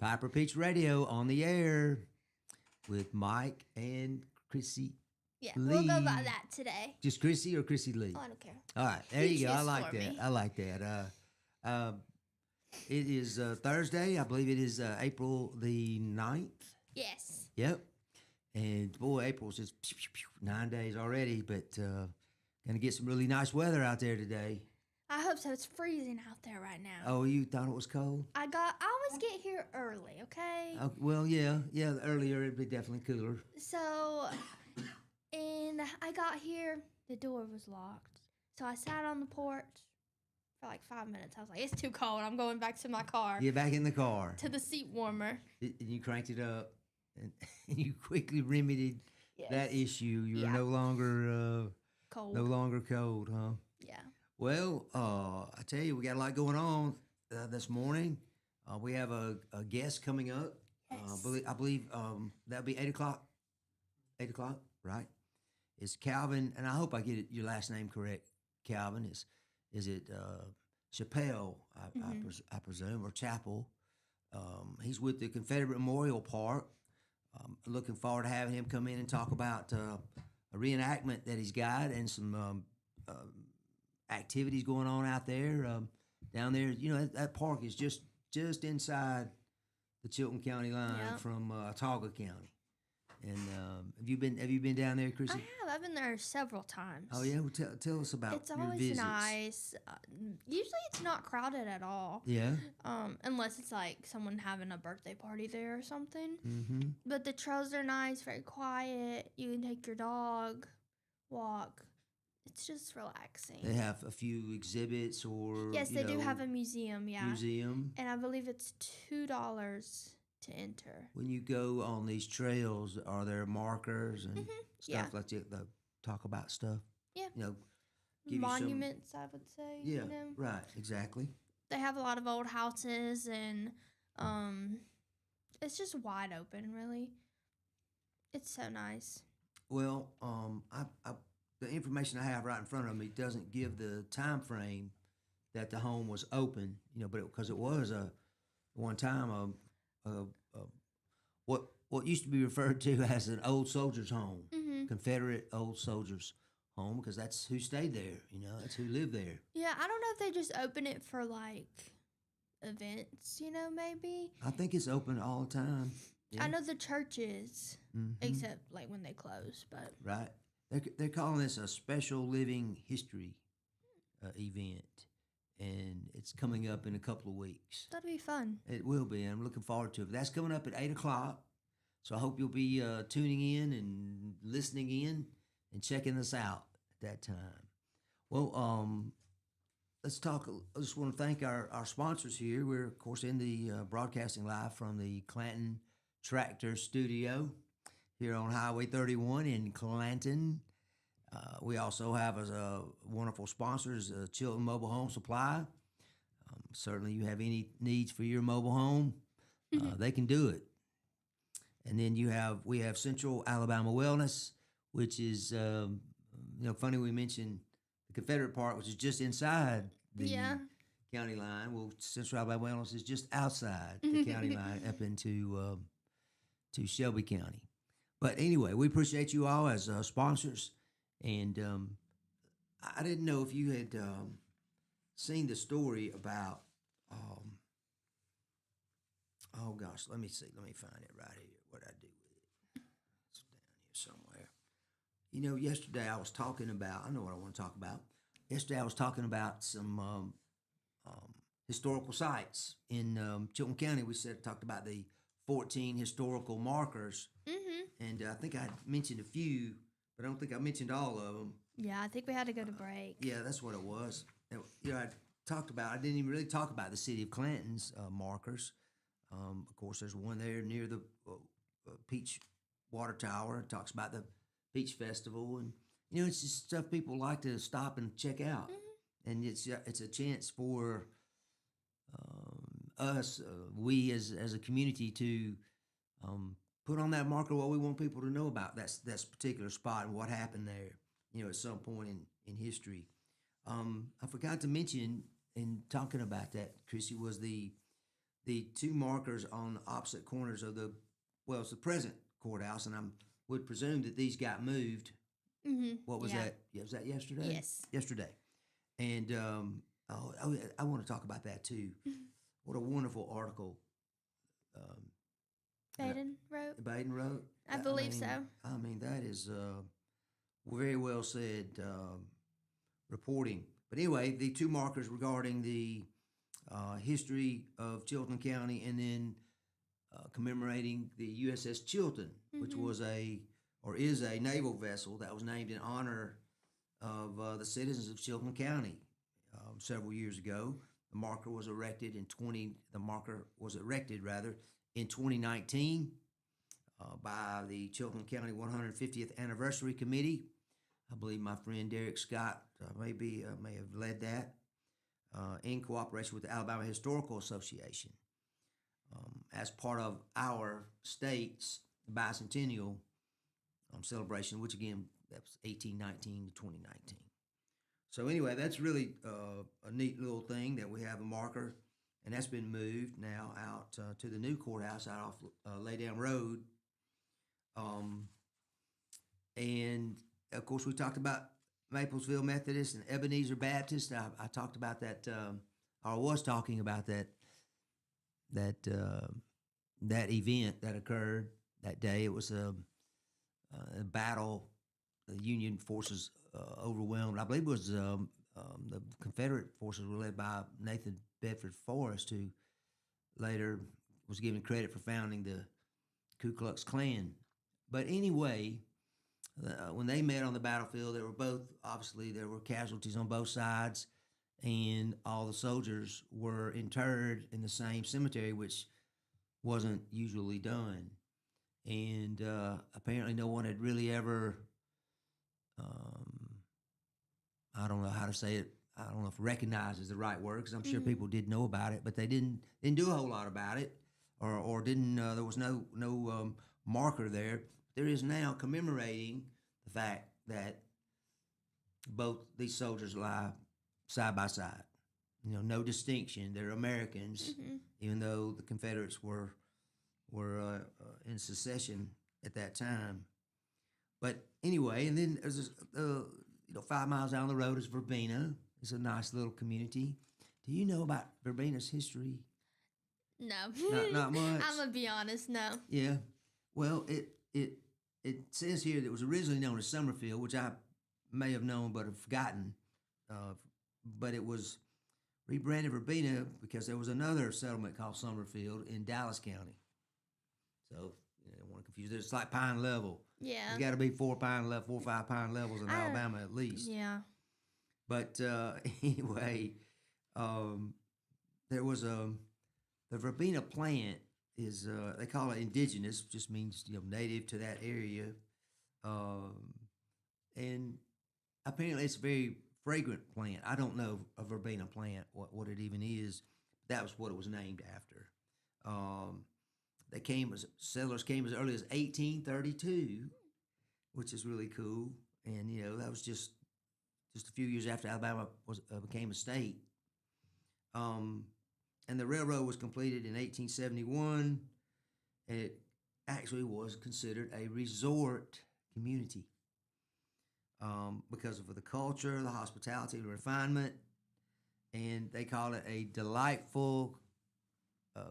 Piper Peach Radio on the air with Mike and Chrissy Yeah, Lee. we'll go by that today. Just Chrissy or Chrissy Lee? Oh, I don't care. All right, there you go. I choose like for that. me. I like that. It is Thursday. I believe it is April the 9th. Yes. Yep. And boy, April's just 9 days already, but gonna get some really nice weather out there today. I hope so. It's freezing out there right now. Oh, you thought it was cold? I always get here early, okay? Oh, well, yeah. Earlier it'd be definitely cooler. So, and I got here, the door was locked. So I sat on the porch for like 5 minutes. I was like, it's too cold. I'm going back to my car. Get back in the car. To the seat warmer. And you cranked it up, and you quickly remedied that issue. You're no longer cold. No longer cold, huh? Yeah. Well, I tell you, we got a lot going on this morning. We have a guest coming up. Yes. I believe that'll be 8 o'clock. 8 o'clock, right? It's Calvin, and I hope I get your last name correct. Calvin is it Chappelle? I presume, or Chapel. He's with the Confederate Memorial Park. Looking forward to having him come in and talk about a reenactment that he's got and some activities going on out there. Down there, you know, that park is just inside the Chilton County line from Autauga County. And have you been down there, Chrissy? I have. I've been there several times. Oh yeah, well, tell us about it's your always visits. nice. Usually it's not crowded at all. Yeah. Unless it's like someone having a birthday party there or something. Mm-hmm. But the trails are nice, very quiet. You can take your dog, walk. It's just relaxing. They have a few exhibits, or yes, they do have a museum. Yeah, museum, and I believe it's $2 to enter. When you go on these trails, are there markers and stuff like that? They talk about stuff. Yeah, you know, give monuments. I would say. Yeah, you know? Right, exactly. They have a lot of old houses, and it's just wide open. Really, it's so nice. Well, the information I have right in front of me doesn't give the time frame that the home was open. You know, but because it was one time what used to be referred to as an old soldiers' home, Confederate old soldiers' home, because that's who stayed there. You know, that's who lived there. Yeah, I don't know if they just open it for like events. You know, maybe. I think it's open all the time. Yeah. I know the churches, except like when they close, but right. They're calling this a special living history event, and it's coming up in a couple of weeks. That'll be fun. It will be. I'm looking forward to it. That's coming up at 8 o'clock, so I hope you'll be tuning in and listening in and checking us out at that time. Well, let's talk. I just want to thank our sponsors here. We're, of course, in the broadcasting live from the Clanton Tractor Studio here on Highway 31 in Clanton. We also have as wonderful sponsors, Chilton Mobile Home Supply. Certainly, you have any needs for your mobile home, they can do it. And then we have Central Alabama Wellness, which is funny we mentioned the Confederate Park, which is just inside the county line. Well, Central Alabama Wellness is just outside the county line up into to Shelby County. But anyway, we appreciate you all as sponsors. And I didn't know if you had seen the story about, oh gosh, let me see. Let me find it right here. What I do with it. It's down here somewhere. You know, yesterday I was talking about, I know what I want to talk about. Yesterday I was talking about some historical sites in Chilton County. We talked about the 14 historical markers. And I think I mentioned a few, but I don't think I mentioned all of them. Yeah, I think we had to go to break. Yeah, that's what it was. And, I didn't even really talk about the city of Clanton's markers. Of course, there's one there near the Peach Water Tower. It talks about the Peach Festival. And, you know, it's just stuff people like to stop and check out. And it's a chance for us, we as a community, to put on that marker what we want people to know about that particular spot and what happened there, you know, at some point in history. I forgot to mention in talking about that, Chrissy, was the the two markers on the opposite corners of it's the present courthouse, and I would presume that these got moved. Mm-hmm. What was that? Yeah, was that yesterday? Yes. Yesterday. And I want to talk about that too. What a wonderful article. Baden wrote. I believe so. I mean, that is very well said reporting. But anyway, the two markers regarding the history of Chilton County, and then commemorating the USS Chilton, which was is a naval vessel that was named in honor of the citizens of Chilton County several years ago. The marker was erected in 2019 by the Chilton County 150th Anniversary Committee. I believe my friend Derek Scott may have led that in cooperation with the Alabama Historical Association as part of our state's bicentennial celebration, which again, that was 1819 to 2019. So anyway, that's really a neat little thing that we have a marker, and that's been moved now out to the new courthouse out off Laydown Road. And of course, we talked about Maplesville Methodist and Ebenezer Baptist. I talked about that, or was talking about that event that occurred that day. It was a battle. The Union forces overwhelmed. I believe it was the Confederate forces were led by Nathan Bedford Forrest, who later was given credit for founding the Ku Klux Klan. But anyway, when they met on the battlefield, there were casualties on both sides, and all the soldiers were interred in the same cemetery, which wasn't usually done. And apparently no one had really ever, I don't know how to say it. I don't know if recognize is the right word, because I'm sure people did know about it, but they didn't do a whole lot about it, or didn't. There was no marker there. There is now commemorating the fact that both these soldiers lie side by side. No distinction. They're Americans, even though the Confederates were in secession at that time. But anyway, and then there's 5 miles down the road is Verbena. It's a nice little community. Do you know about Verbena's history? No. Not much. I'm gonna be honest, no. Yeah. Well, it says here that it was originally known as Summerfield, which I may have known but have forgotten. But it was rebranded Verbena because there was another settlement called Summerfield in Dallas County. So I don't want to confuse it. It's like Pine Level. Yeah. There's got to be 4 or 5 Pine Levels in Alabama at least. Yeah. But anyway, there was the Verbena plant is they call it indigenous, just means native to that area, and apparently it's a very fragrant plant. I don't know a Verbena plant what it even is. That was what it was named after. Settlers came as early as 1832, which is really cool, and that was just a few years after Alabama became a state. And the railroad was completed in 1871, and it actually was considered a resort community because of the culture, the hospitality, the refinement, and they call it a delightful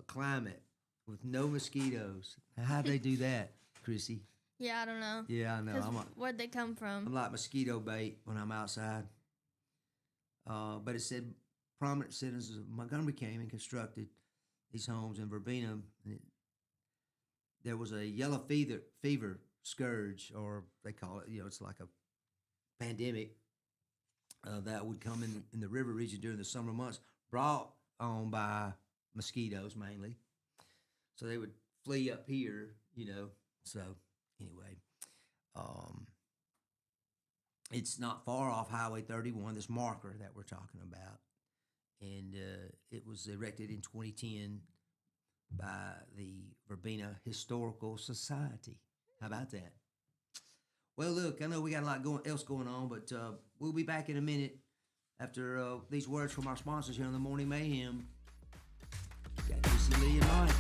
climate with no mosquitoes. Now, how'd they do that, Chrissy? Yeah, I don't know. Yeah, I know. Where'd they come from? I'm like mosquito bait when I'm outside. But it said prominent citizens of Montgomery came and constructed these homes in Verbena. There was a yellow fever scourge, or they call it, it's like a pandemic that would come in the river region during the summer months, brought on by mosquitoes mainly. So they would flee up here, So anyway, it's not far off Highway 31, this marker that we're talking about. And it was erected in 2010 by the Verbena Historical Society. How about that? Well, look, I know we got a lot else going on, but we'll be back in a minute after these words from our sponsors here on the Morning Mayhem. Got See Lee and Mike.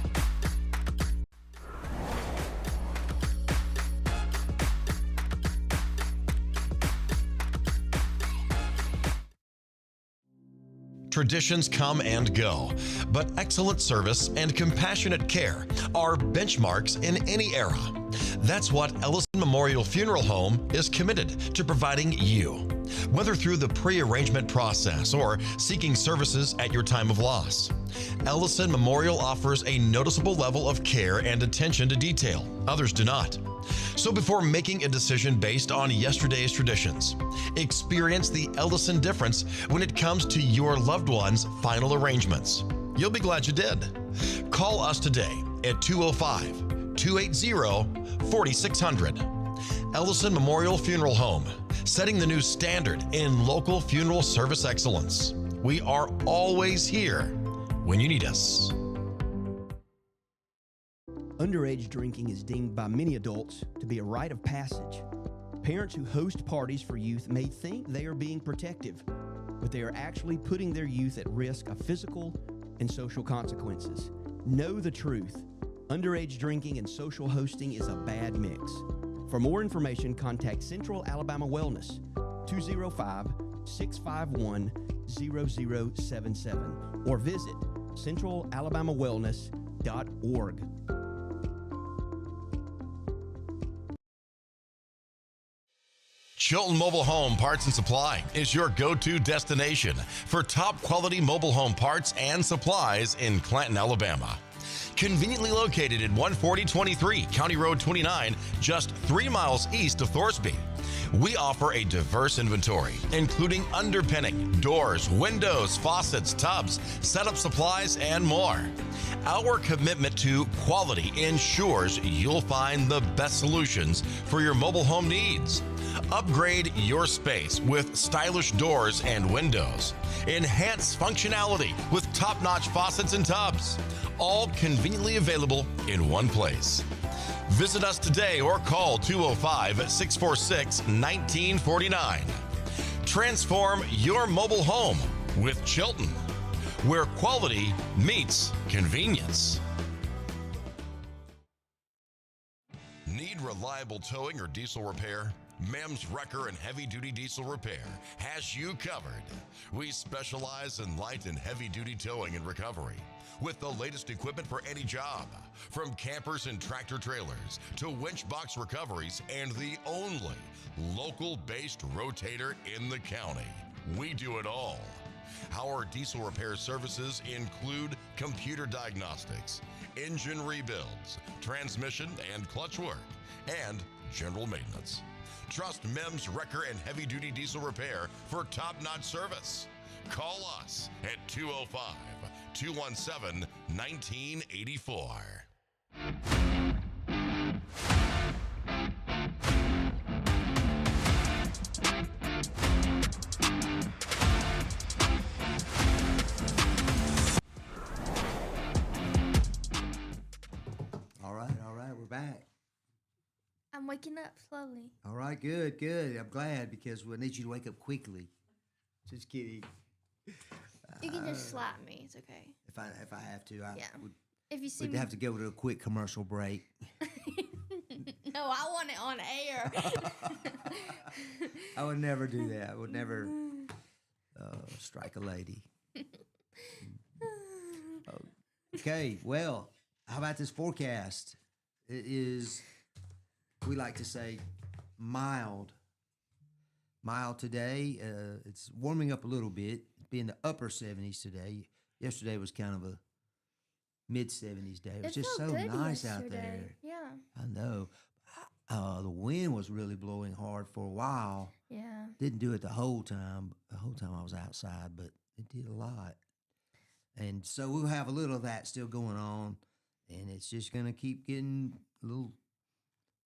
Traditions come and go, but excellent service and compassionate care are benchmarks in any era. That's what Ellison Memorial Funeral Home is committed to providing you, whether through the pre-arrangement process or seeking services at your time of loss. Ellison Memorial offers a noticeable level of care and attention to detail. Others do not. So before making a decision based on yesterday's traditions, experience the Ellison difference when it comes to your loved one's final arrangements. You'll be glad you did. Call us today at 205-280-4600. Ellison Memorial Funeral Home, setting the new standard in local funeral service excellence. We are always here when you need us. Underage drinking is deemed by many adults to be a rite of passage. Parents who host parties for youth may think they are being protective, but they are actually putting their youth at risk of physical and social consequences. Know the truth. Underage drinking and social hosting is a bad mix. For more information, contact Central Alabama Wellness, 205-651-0077, or visit centralalabamawellness.org. Chilton Mobile Home Parts and Supply is your go-to destination for top quality mobile home parts and supplies in Clanton, Alabama. Conveniently located at 14023 County Road 29, just 3 miles east of Thorsby. We offer a diverse inventory, including underpinning, doors, windows, faucets, tubs, setup supplies, and more. Our commitment to quality ensures you'll find the best solutions for your mobile home needs. Upgrade your space with stylish doors and windows. Enhance functionality with top-notch faucets and tubs. All conveniently available in one place. Visit us today or call 205-646-1949. Transform your mobile home with Chilton, where quality meets convenience. Need reliable towing or diesel repair? Mem's Wrecker and Heavy Duty Diesel Repair has you covered. We specialize in light and heavy duty towing and recovery with the latest equipment for any job, from campers and tractor trailers to winch box recoveries, and the only local-based rotator in the county. We do it all. Our diesel repair services include computer diagnostics, engine rebuilds, transmission and clutch work, and general maintenance. Trust Mem's Wrecker and Heavy Duty Diesel Repair for top-notch service. Call us at 205-217-1984. All right, we're back. I'm waking up slowly. All right, good. I'm glad because we need you to wake up quickly. Just kidding. You can just slap me. It's okay. If I have to, I would. If you see We'd me, have to go to a quick commercial break. no, I want it on air. I would never do that. I would never strike a lady. Okay, well, how about this forecast? It is, we like to say, mild. Mild today. It's warming up a little bit. Be in the upper 70s today. Yesterday was kind of a mid-70s day. It was just so nice out there. Yeah. I know. The wind was really blowing hard for a while. Yeah. Didn't do it the whole time. The whole time I was outside, but it did a lot. And so we'll have a little of that still going on, and it's just going to keep getting a little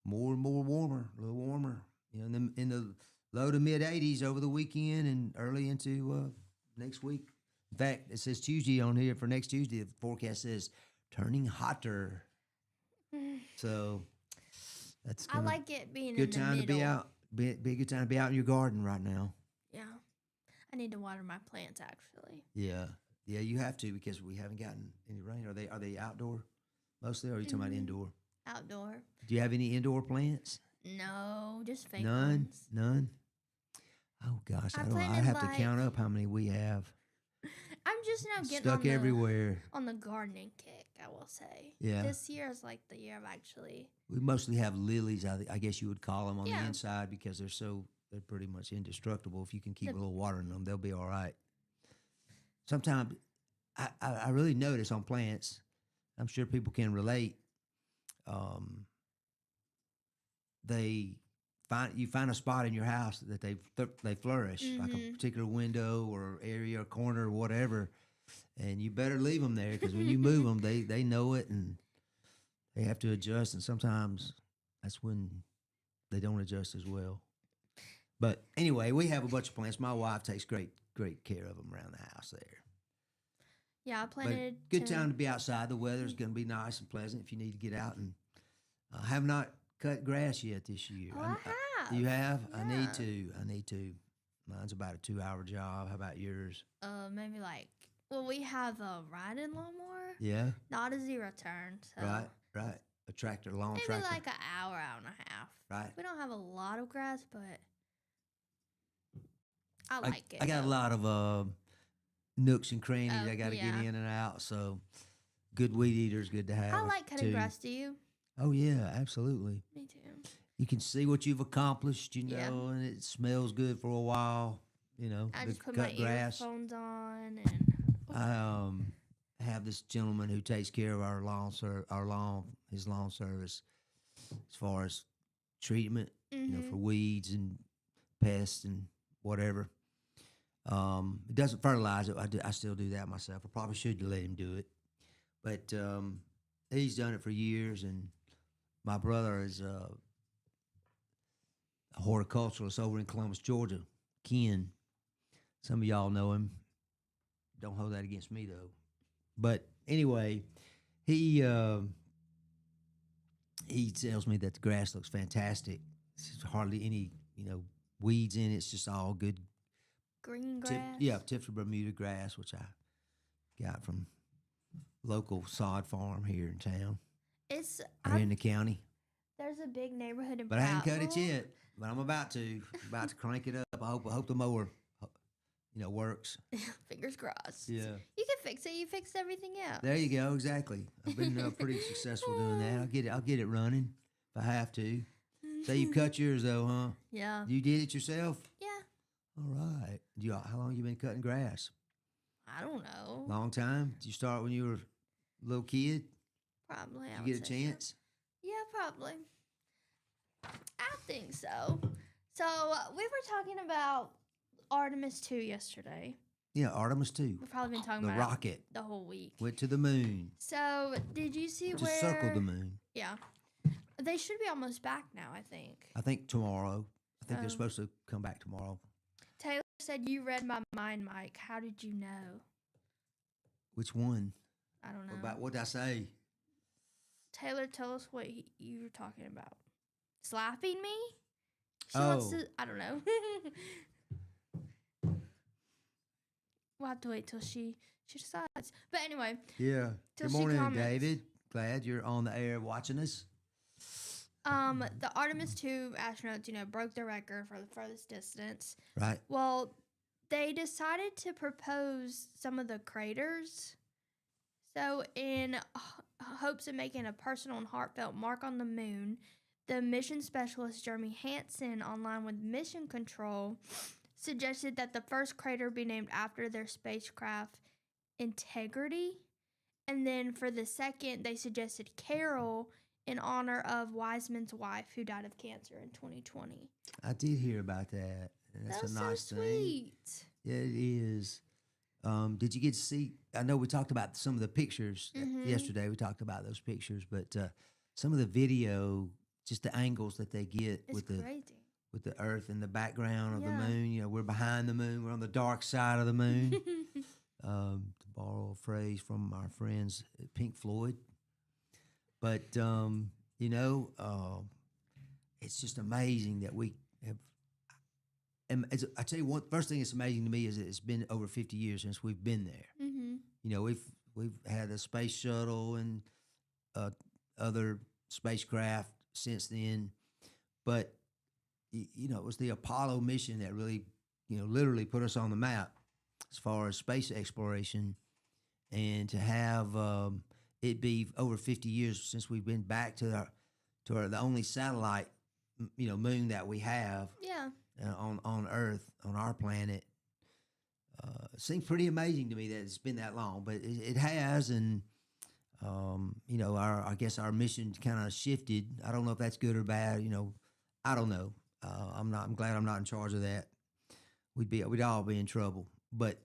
more and more warmer, a little warmer. You know, in the low to mid 80s over the weekend and early into next week. In fact, it says Tuesday on here for next Tuesday. The forecast says turning hotter. So that's I like it being good in the time middle. to be out. Be a good time to be out in your garden right now. Yeah. I need to water my plants, actually. Yeah. Yeah, you have to because we haven't gotten any rain. Are they outdoor mostly, or are you talking about indoor? Outdoor. Do you have any indoor plants? No, just fake None. ones. None. Oh gosh, I I don't. I planted, have to count up how many we have. I'm just now getting Stuck everywhere. on the gardening kick, I will say. Yeah. This year is like the year of actually. We mostly have lilies. I guess you would call them on Yeah. the inside because they're pretty much indestructible. If you can keep a little water in them, they'll be all right. Sometimes I really notice on plants. I'm sure people can relate. You find a spot in your house that they flourish, like a particular window or area or corner or whatever, and you better leave them there because when you move them, they know it and they have to adjust. And sometimes that's when they don't adjust as well. But anyway, we have a bunch of plants. My wife takes great care of them around the house there. Yeah, I But planted. good time to be outside. The weather's going to be nice and pleasant if you need to get out. And I have not cut grass yet this year. Oh, I have. You have? Yeah. I need to. Mine's about a 2-hour job. How about yours? Maybe we have a riding lawnmower, Yeah. not a zero turn. So Right. A tractor, long maybe tractor. like an hour and a half. Right. We don't have a lot of grass, but I like it. I got a though. lot of nooks and crannies I got to yeah. get in and out. So good weed eater is good to have. I like cutting too. grass. Do you? Oh yeah, absolutely. Me too. You can see what you've accomplished, Yeah. and it smells good for a while. I the just put cut my grass. earphones on and. I have this gentleman who takes care of our his lawn service, as far as treatment, for weeds and pests and whatever. It doesn't fertilize it. I still do that myself. I probably should let him do it, but he's done it for years. And my brother is a horticulturalist over in Columbus, Georgia. Ken, some of y'all know him. Don't hold that against me though. But anyway, he tells me that the grass looks fantastic. There's hardly any weeds in it. It's just all good. Green grass. Tifton Bermuda grass, which I got from local sod farm here in town, or in the county. There's a big neighborhood in. But I haven't cut it Prattville. yet. But I'm about to crank it up. I hope the mower, works. Fingers crossed. Yeah. You can fix it. You fixed everything else. There you go. Exactly. I've been pretty successful doing that. I'll get it running if I have to. Say you cut yours though, huh? Yeah. You did it yourself? Yeah. All right. How long you been cutting grass? I don't know. Long time? Did you start when you were a little kid? Probably. Did I you would get a say so. chance? Yeah, probably. I think so. So we were talking about Artemis 2 yesterday. Yeah, Artemis 2. We've probably been talking The about rocket it the whole week. went to the moon. So did you see To where? circle the moon. Yeah. They should be almost back now, I think. I think tomorrow. I think they're Oh. supposed to come back tomorrow. Taylor said you read my mind, Mike. How did you know? Which one? I don't know. What did I say? Taylor, tell us what you were talking about. Slapping me? She Oh. wants to. I don't know. We'll have to wait till she decides. But anyway, Yeah. Till Good she morning, comments. David. Glad you're on the air watching us. the Artemis 2 astronauts, broke the record for the furthest distance. Right. Well, they decided to propose some of the craters. So, in hopes of making a personal and heartfelt mark on the moon, the mission specialist Jeremy Hansen, online with Mission Control, suggested that the first crater be named after their spacecraft Integrity. And then for the second, they suggested Carol in honor of Wiseman's wife who died of cancer in 2020. I did hear about that. And that's That's a nice so thing. sweet. Yeah, it is. Did you get to see? I know we talked about some of the pictures yesterday. We talked about those pictures, but some of the video, just the angles that they get It's crazy. with the Earth in the background of Yeah. the moon. We're behind the moon. We're on the dark side of the moon. To borrow a phrase from our friends at Pink Floyd. But it's just amazing that we have. And I tell you, first thing that's amazing to me is that it's been over 50 years since we've been there. Mm-hmm. You know, we've had a space shuttle and uh, other spacecraft since then, but you know, it was the Apollo mission that really, you know, literally put us on the map as far as space exploration, and to have it be over 50 years since we've been back to the only satellite, you know, moon that we have Yeah. on Earth, on our planet. It seems pretty amazing to me that it's been that long, but it has, and you know, I guess our mission kind of shifted. I don't know if that's good or bad. You know, I don't know. I'm glad I'm not in charge of that. We'd all be in trouble. But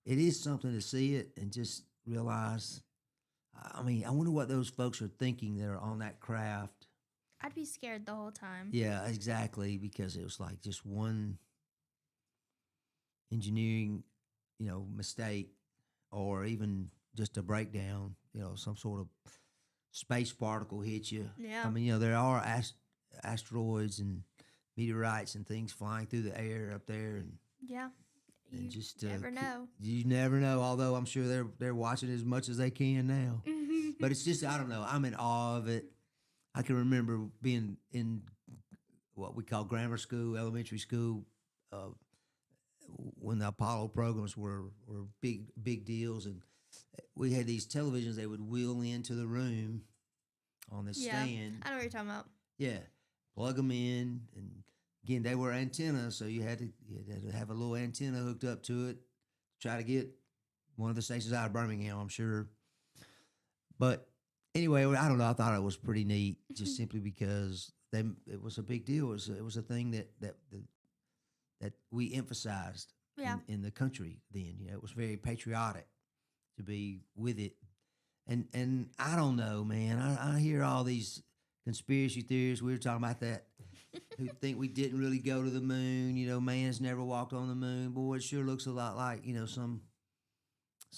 it is something to see it and just realize. I mean, I wonder what those folks are thinking that are on that craft. I'd be scared the whole time. Yeah, exactly, because it was like just one engineering, you know, mistake, or even just a breakdown. You know, some sort of space particle hit you. Yeah. I mean, you know, there are asteroids and meteorites and things flying through the air up there, and Yeah. You just never know. You never know. Although I'm sure they're watching as much as they can now. But it's just, I don't know. I'm in awe of it. I can remember being in what we call grammar school, elementary school, when the Apollo programs were big deals, and we had these televisions they would wheel into the room on the Yeah. stand. I know what you're talking about. Yeah, plug them in, and again they were antennas, so you had to have a little antenna hooked up to it to try to get one of the stations out of Birmingham, I'm sure. But anyway, I don't know. I thought it was pretty neat, just simply because it was a big deal. It was a thing that we emphasized Yeah. in the country then. You know, it was very patriotic to be with it. And I don't know, man. I hear all these conspiracy theories. We were talking about that. Who think we didn't really go to the moon? You know, man's never walked on the moon. Boy, it sure looks a lot like, you know, some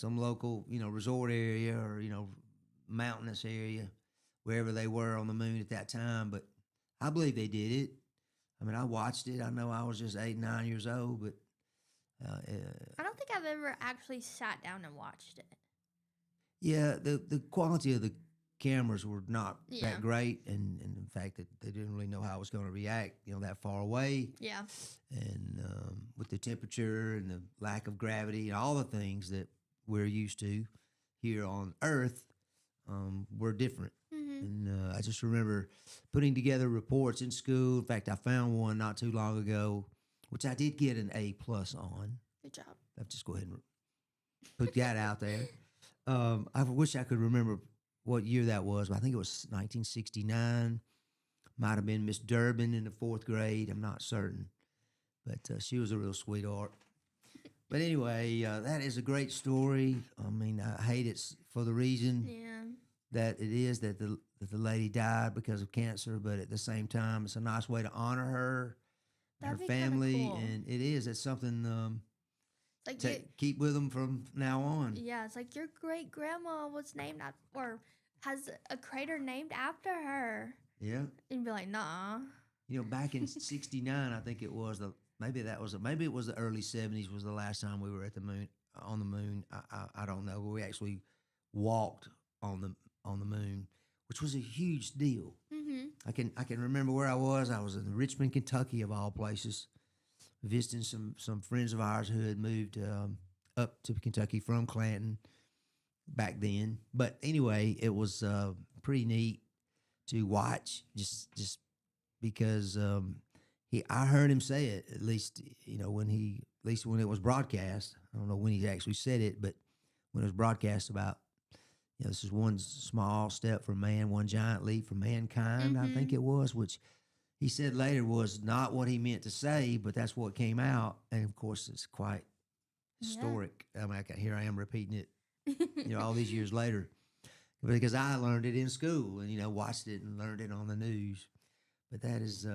local, you know, resort area, or, you know, mountainous area, wherever they were on the moon at that time. But I believe they did it. I mean, I watched it. I know I was just 8, 9 years old, but I don't think I've ever actually sat down and watched it. yeah, the quality of the cameras were not Yeah. that great, and in fact, that they didn't really know how I was going to react, you know, that far away, Yeah. and with the temperature and the lack of gravity and all the things that we're used to here on Earth, were different. Mm-hmm. And I just remember putting together reports in school. In fact, I found one not too long ago, which I did get an A+ on. Good job. I'll just go ahead and put that out there. I wish I could remember what year that was, but I think it was 1969. Might have been Miss Durbin in the 4th grade. I'm not certain, but she was a real sweetheart. But anyway, that is a great story. I mean, I hate it for the reason Yeah. that it is that the lady died because of cancer, but at the same time, it's a nice way to honor her, That'd her be kinda family, cool. and it is. It's something Like to keep with them from now on. yeah, it's like your great grandma was named or has a crater named after her. Yeah. And you'd be like, nah. You know, back in '69, I think it was maybe it was the early '70s was the last time we were at the moon, on the moon. I don't know. We actually walked on the moon, which was a huge deal. Mm-hmm. I can remember where I was. I was in Richmond, Kentucky, of all places, visiting some friends of ours who had moved up to Kentucky from Clanton back then. But anyway, it was pretty neat to watch, just because I heard him say it, at least, you know, when it was broadcast. I don't know when he actually said it, but when it was broadcast about, you know, this is one small step for man, one giant leap for mankind, I think it was, which he said later was not what he meant to say, but that's what came out. And of course, it's quite historic. I mean, here I am repeating it, you know, all these years later, because I learned it in school and, you know, watched it and learned it on the news. But that is,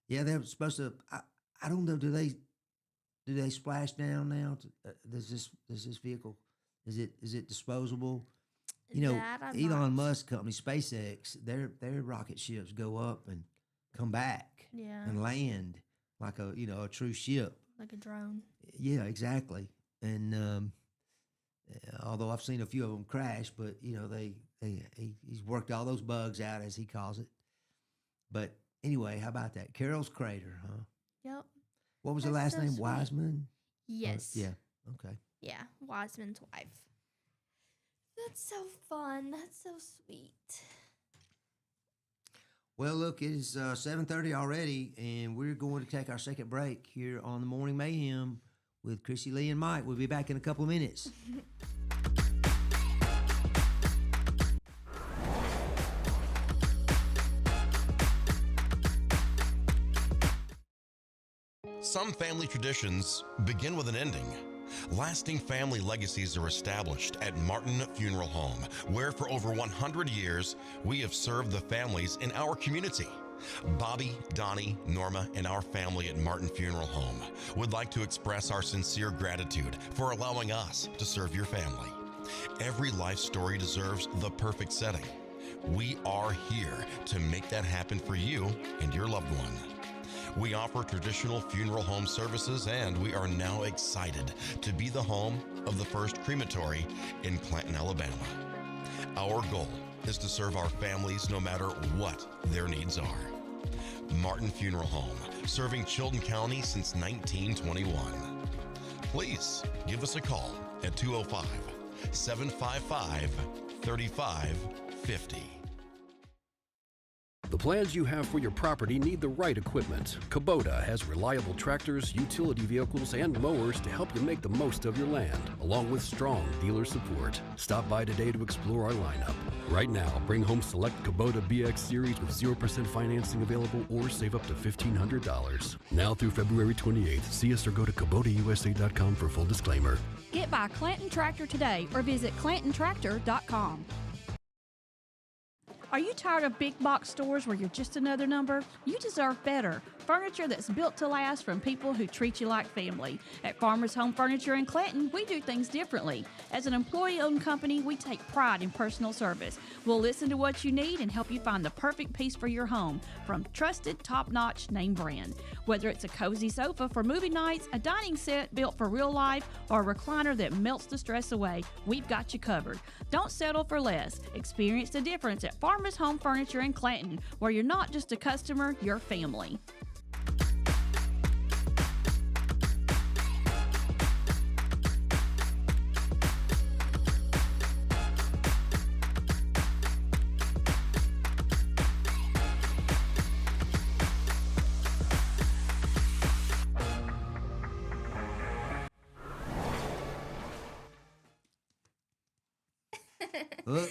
yeah, they're supposed to. I don't know. Do they splash down now? Does this vehicle? Is it disposable? You know, That I'm Elon not- Musk company, SpaceX, their rocket ships go up and come back Yeah. and land like a true ship. Like a drone. Yeah, exactly. And Although I've seen a few of them crash, but he's worked all those bugs out, as he calls it. But anyway, how about that? Carol's Crater, huh? Yep. What was the That's last so name? sweet. Wiseman? Yes. Yeah. Okay. Yeah, Wiseman's wife. That's so fun. That's so sweet. Well, look, it's 7:30 already, and we're going to take our second break here on the Morning Mayhem with Chrissy, Lee, and Mike. We'll be back in a couple of minutes. Some family traditions begin with an ending. Lasting family legacies are established at Martin Funeral Home, where for over 100 years, we have served the families in our community. Bobby, Donnie, Norma, and our family at Martin Funeral Home would like to express our sincere gratitude for allowing us to serve your family. Every life story deserves the perfect setting. We are here to make that happen for you and your loved one. We offer traditional funeral home services, and we are now excited to be the home of the first crematory in Clanton, Alabama. Our goal is to serve our families no matter what their needs are. Martin Funeral Home, serving Chilton County since 1921. Please give us a call at 205-755-3550. The plans you have for your property need the right equipment. Kubota has reliable tractors, utility vehicles, and mowers to help you make the most of your land, along with strong dealer support. Stop by today to explore our lineup. Right now, bring home select Kubota BX Series with 0% financing available or save up to $1,500. Now through February 28th. See us or go to KubotaUSA.com for full disclaimer. Get by Clanton Tractor today or visit ClantonTractor.com. Are you tired of big box stores where you're just another number? You deserve better. Furniture that's built to last from people who treat you like family. At Farmers Home Furniture in Clanton, we do things differently. As an employee-owned company, we take pride in personal service. We'll listen to what you need and help you find the perfect piece for your home from trusted, top-notch name brand. Whether it's a cozy sofa for movie nights, a dining set built for real life, or a recliner that melts the stress away, we've got you covered. Don't settle for less. Experience the difference at Farmers Home Furniture in Clanton, where you're not just a customer, you're family. Oh,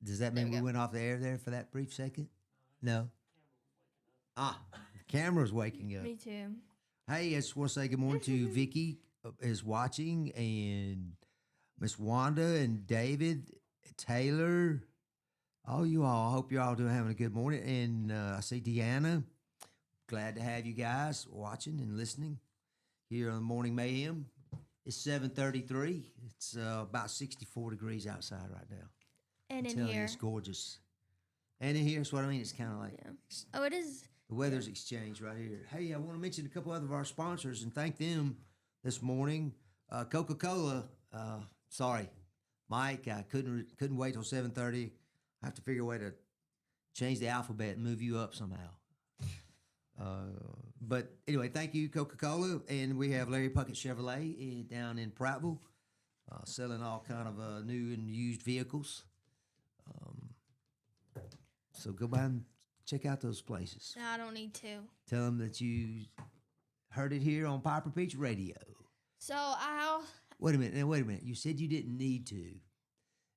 does that mean we went off the air there for that brief second? No. The camera's waking up. Me too. Hey, I just want to say good morning to Vicky is watching, and Miss Wanda and David, Taylor, all you all. I hope you're all having a good morning. And I see Deanna. Glad to have you guys watching and listening here on Morning Mayhem. It's 7:33. It's about 64 degrees outside right now. And I'm in telling you, here. it's gorgeous. And in here, that's what I mean. It's kind of like Oh, it is. the weather's exchanged right here. Hey, I want to mention a couple other of our sponsors and thank them this morning. Coca-Cola. Sorry, Mike. I couldn't wait till 7:30. I have to figure a way to change the alphabet and move you up somehow. But anyway, thank you, Coca-Cola. And we have Larry Puckett Chevrolet down in Prattville, selling all kind of new and used vehicles. So go by and check out those places. No, I don't need to. Tell them that you heard it here on Piper Peach Radio. So I'll. Wait a minute. You said you didn't need to.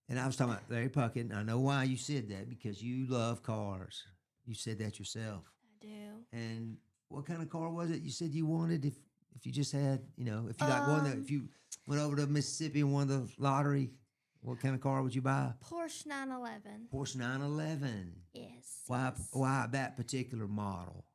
And I was talking about Larry Puckett, and I know why you said that, because you love cars. You said that yourself. I do. And what kind of car was it you said you wanted if you just had, if you like won if you went over to Mississippi and won the lottery, what kind of car would you buy? Porsche 911. Porsche 911. Yes. Why that particular model?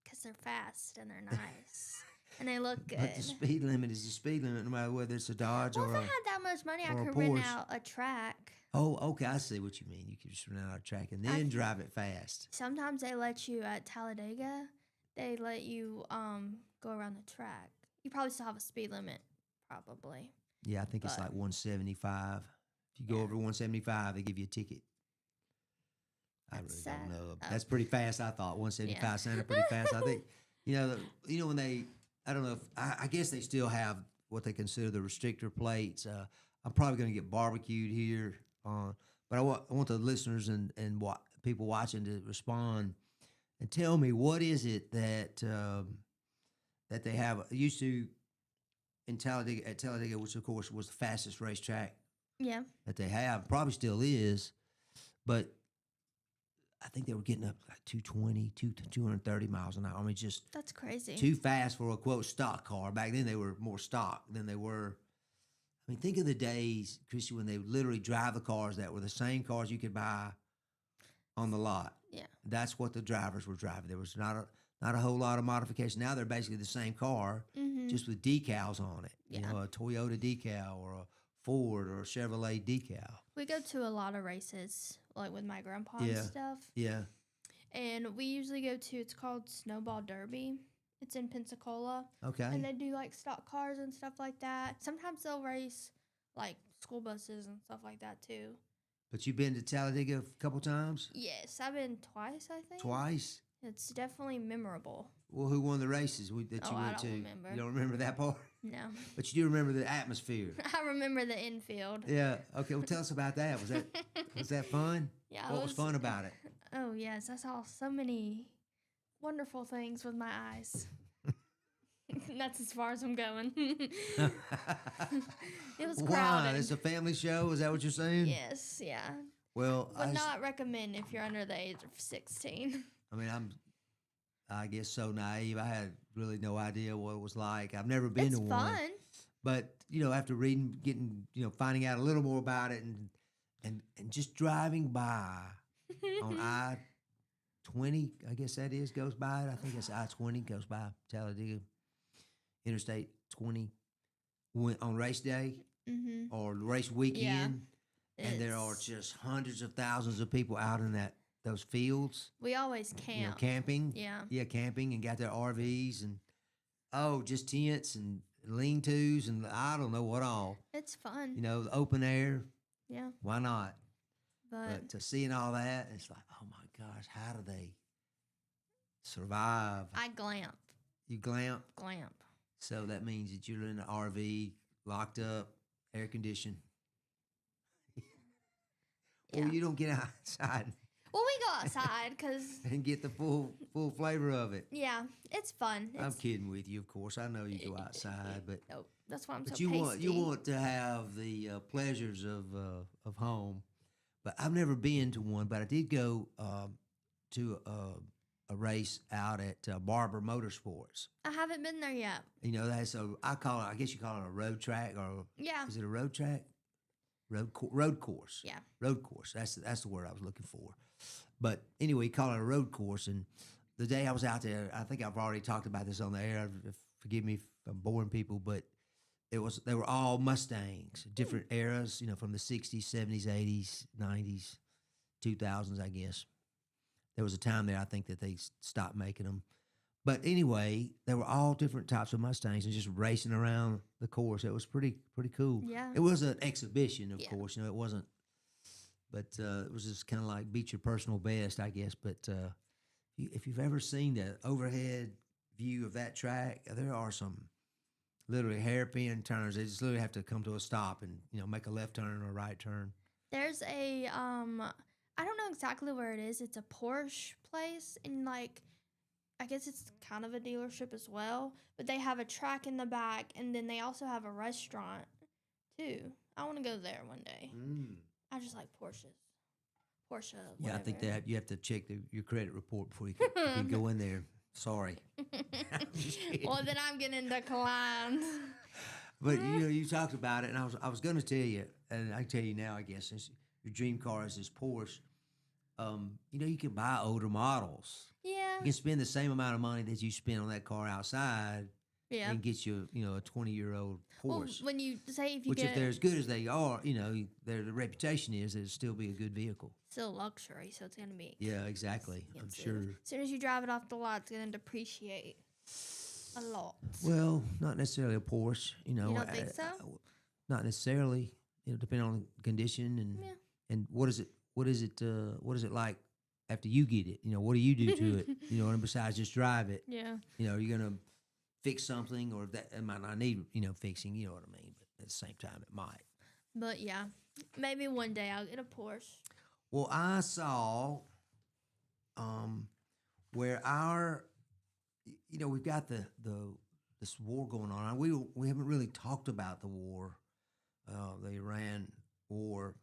Because they're fast and they're nice. And they look good. But the speed limit is the speed limit, no matter whether it's a Dodge Well, or if a... I had that much money, I or a could rent Porsche. out a track. Oh, okay, I see what you mean. You could just run out a track and then drive it fast. Sometimes they let you at Talladega. They let you go around the track. You probably still have a speed limit, probably. Yeah, I think it's But- like 175. If you go Yeah. over 175, they give you a ticket. I That's really don't sad. know. Oh. That's pretty fast. I thought 175 Yeah. sounded pretty fast. I think when they, I don't know if I guess they still have what they consider the restrictor plates. I'm probably going to get barbecued here, but I want the listeners and people watching to respond and tell me what is it that that they have used to in Talladega at Talladega, which of course was the fastest racetrack Yeah. that they have, probably still is, but I think they were getting up like 220, 230 miles an hour. I mean, just That's crazy. too fast for a quote stock car. Back then, they were more stock than they were. I mean, think of the days, Christy, when they would literally drive the cars that were the same cars you could buy on the lot. Yeah. That's what the drivers were driving. There was not a whole lot of modification. Now they're basically the same car, Mm-hmm. just with decals on it. You Yeah. know, a Toyota decal or a Ford or a Chevrolet decal. We go to a lot of races, like with my grandpa Yeah. and stuff. Yeah. And we usually go to, it's called Snowball Derby. It's in Pensacola. Okay. And they do like stock cars and stuff like that. Sometimes they'll race like school buses and stuff like that too. But you've been to Talladega a couple times? Yes, I've been twice, I think. Twice? It's definitely memorable. Well, who won the races that Oh, you I went don't to? remember. You don't remember that part? No. But you do remember the atmosphere. I remember the infield. Yeah. Okay. Well, tell us about that. Was that fun? Yeah. What was fun about it? Oh, yes. I saw so many wonderful things with my eyes. That's as far as I'm going. It was Why? crowded. It's a family show. Is that what you're saying? Yes, yeah. Well, Would not recommend if you're under the age of 16. I mean, I guess so naive. I had really no idea what it was like. I've never been It's to one. fun. But after reading, finding out a little more about it, and just driving by on I-20, I guess that is, goes by it. I think it's I-20 goes by Talladega Interstate 20 on race day Mm-hmm. or race weekend, and there are It's- just hundreds of thousands of people out in those fields. We always camp. Camping. Yeah. Yeah, camping and got their RVs and just tents and lean-tos and I don't know what all. It's fun. The open air. Yeah. Why not? But But to seeing all that, it's like, oh my gosh, how do they survive? I glamp. You glamp, Glamp. so that means that you're in an RV, locked up, air conditioned. Yeah. Or you don't get outside Well, we go outside because, and get the full flavor of it. yeah, it's fun. I'm It's, kidding with you, of course. I know you go outside, but nope, that's why I'm so you pasty. want to have the pleasures of home. But I've never been to one, but I did go to a race out at Barber Motorsports. I haven't been there yet. That's I guess you call it a road track, or Yeah. is it a road track? Road course. Yeah. Road course. That's the word I was looking for. But anyway, you call it a road course. And the day I was out there, I think I've already talked about this on the air. Forgive me if I'm boring people, but they were all Mustangs, different eras, from the 60s, 70s, 80s, 90s, 2000s, I guess. There was a time there, I think, that they stopped making them. But anyway, they were all different types of Mustangs and just racing around the course. It was pretty cool. Yeah. It was an exhibition, of Yeah. course. It wasn't, but it was just kind of like beat your personal best, I guess. But if you've ever seen the overhead view of that track, there are some literally hairpin turns. They just literally have to come to a stop and make a left turn or a right turn. There's a, I don't know exactly where it is. It's a Porsche place, and I guess it's kind of a dealership as well, but they have a track in the back, and then they also have a restaurant too. I want to go there one day. I just like Porsches. Porsche. Yeah, I think whatever. that you have to check your credit report before you can go in there. Sorry. I'm just kidding. Well, then I'm getting declined. But you talked about it, and I was going to tell you, and I can tell you now, I guess, since your dream car is this Porsche. You can buy older models. Yeah. You can spend the same amount of money that you spend on that car outside, Yeah. and get you a 20-year-old Well, Porsche. when you say if you Which, get if they're as good as they are, the reputation is that it'll still be a good vehicle. still luxury, so it's gonna be Yeah, exactly. I'm expensive. sure. As soon as you drive it off the lot, it's gonna depreciate a lot. Well, not necessarily a Porsche. You don't think so? not necessarily. Depending on the condition and Yeah. and what is it? What is it? What is it like after you get it? What do you do to it? And besides just drive it, Yeah. are you gonna fix something, or that it might not need fixing? You know what I mean? But at the same time, it might. But yeah, maybe one day I'll get a Porsche. Well, I saw where we've got this war going on. We haven't really talked about the war, the Iran war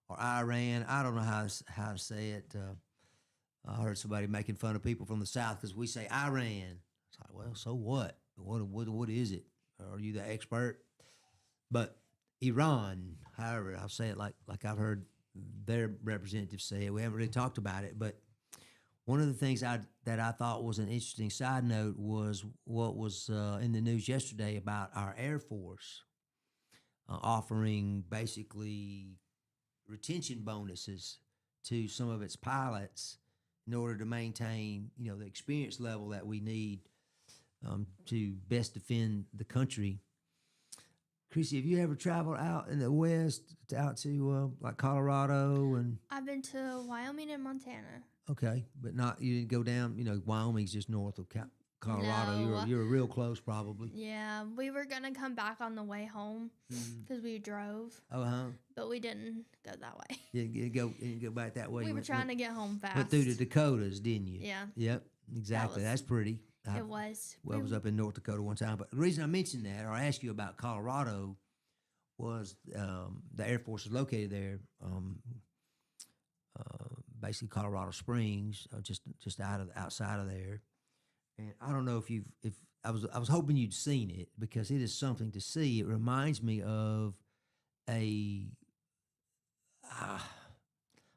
or Iran. I don't know how to say it. I heard somebody making fun of people from the South because we say Iran. It's like, well, so what? What is it? Are you the expert? But Iran, however, I'll say it like I've heard their representatives say it. We haven't really talked about it, but one of the things that I thought was an interesting side note was what was in the news yesterday about our Air Force offering basically retention bonuses to some of its pilots in order to maintain, the experience level that we need to best defend the country. Chrissy, have you ever traveled out in the West, out to like Colorado and? I've been to Wyoming and Montana. Okay, but you didn't go down. Wyoming's just north of Colorado. No. You're real close, probably. Yeah, we were gonna come back on the way home because we drove. Oh, huh. But we didn't go that way. You didn't go back that way. We You were trying to get home fast. went through the Dakotas, didn't you? Yeah. Yep, exactly. That's pretty. It was. Well, I was up in North Dakota one time. But the reason I mentioned that, or I asked you about Colorado, was the Air Force is located there. Basically Colorado Springs, just outside of there. And I don't know if I was hoping you'd seen it because it is something to see. It reminds me of a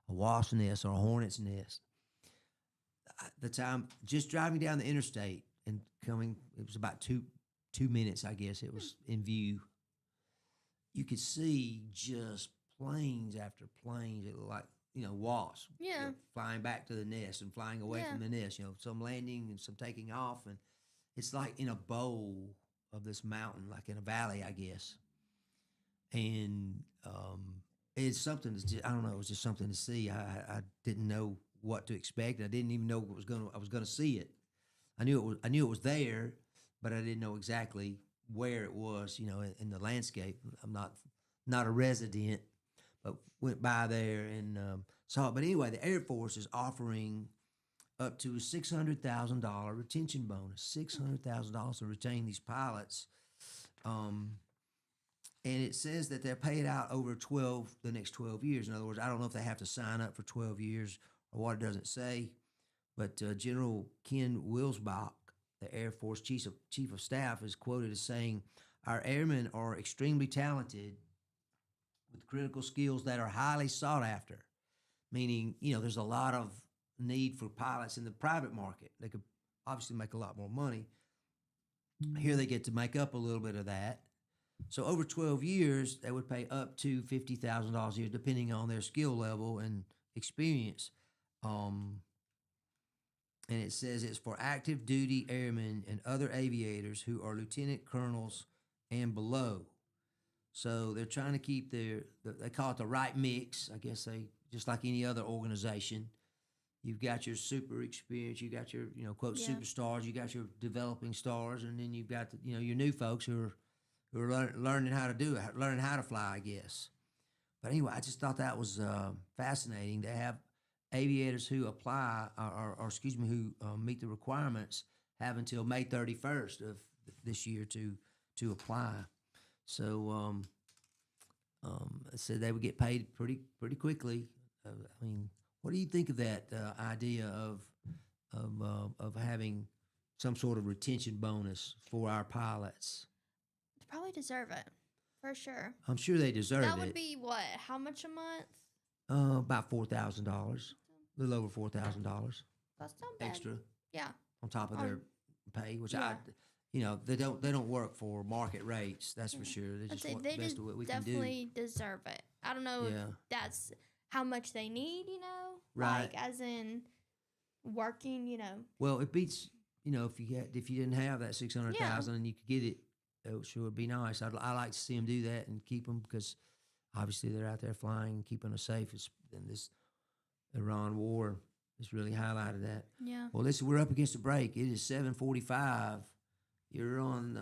wasp's nest or a hornet's nest. The time just driving down the interstate and coming, it was about two minutes, I guess it was in view. You could see just planes after planes. It looked like wasps. Yeah. Flying back to the nest and flying away from the nest. Some landing and some taking off, and it's like in a bowl of this mountain, like in a valley, I guess. And it's something that's just, I don't know. It was just something to see. I didn't know what to expect. I didn't even know I was gonna see it. I knew it was there, but I didn't know exactly where it was. In the landscape. I'm not a resident. But went by there and saw it. But anyway, the Air Force is offering up to a $600,000 retention bonus, $600,000 to retain these pilots. And it says that they're paid out over the next 12 years. In other words, I don't know if they have to sign up for 12 years or what, it doesn't say. But General Ken Wilsbach, the Air Force Chief of Staff, is quoted as saying, "Our airmen are extremely talented with critical skills that are highly sought after," meaning, there's a lot of need for pilots in the private market. They could obviously make a lot more money. Here they get to make up a little bit of that. So over 12 years, they would pay up to $50,000 a year, depending on their skill level and experience. And it says it's for active duty airmen and other aviators who are lieutenant colonels and below. So they're trying to keep they call it the right mix. I guess just like any other organization, you've got your super experience, you got your, quote, superstars, you got your developing stars, and then you've got, your new folks who are learning how to do it, learning how to fly, I guess. But anyway, I just thought that was fascinating to have aviators who apply, who meet the requirements, have until May 31st of this year to apply. So it said they would get paid pretty quickly. What do you think of that idea of having some sort of retention bonus for our pilots? They probably deserve it, for sure. I'm sure they deserve it. That would be what? How much a month? About $4,000, a little over $4,000 That's not bad. extra. Yeah. On top of their pay, which Yeah. they don't work for market rates. That's for sure. They just want the best of what we can do. Definitely deserve it. I don't know if that's how much they need, Right. like as in working, Well, it beats if you didn't have that $600,000 and you could get it it sure would be nice. I like to see them do that and keep them because obviously they're out there flying and keeping us safe. And this Iran war has really highlighted that. Yeah. Well, listen, we're up against a break. It is 7:45. You're on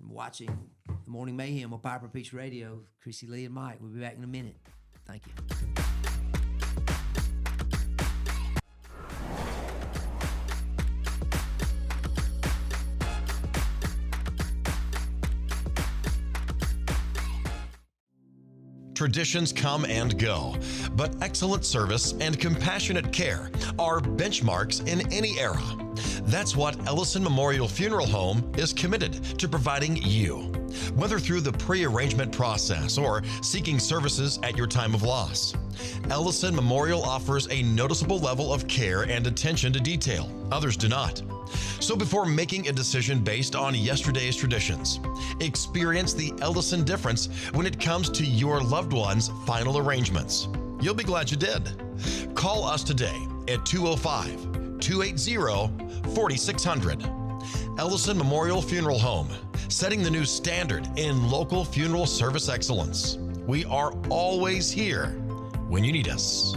watching the Morning Mayhem on Piper Peach Radio. Chrissy Lee and Mike. We'll be back in a minute. Thank you. Traditions come and go, but excellent service and compassionate care are benchmarks in any era. That's what Ellison Memorial Funeral Home is committed to providing you, whether through the pre-arrangement process or seeking services at your time of loss. Ellison Memorial offers a noticeable level of care and attention to detail. Others do not. So before making a decision based on yesterday's traditions, experience the Ellison difference when it comes to your loved one's final arrangements. You'll be glad you did. Call us today at 205-280-4600. Ellison Memorial Funeral Home, setting the new standard in local funeral service excellence. We are always here when you need us.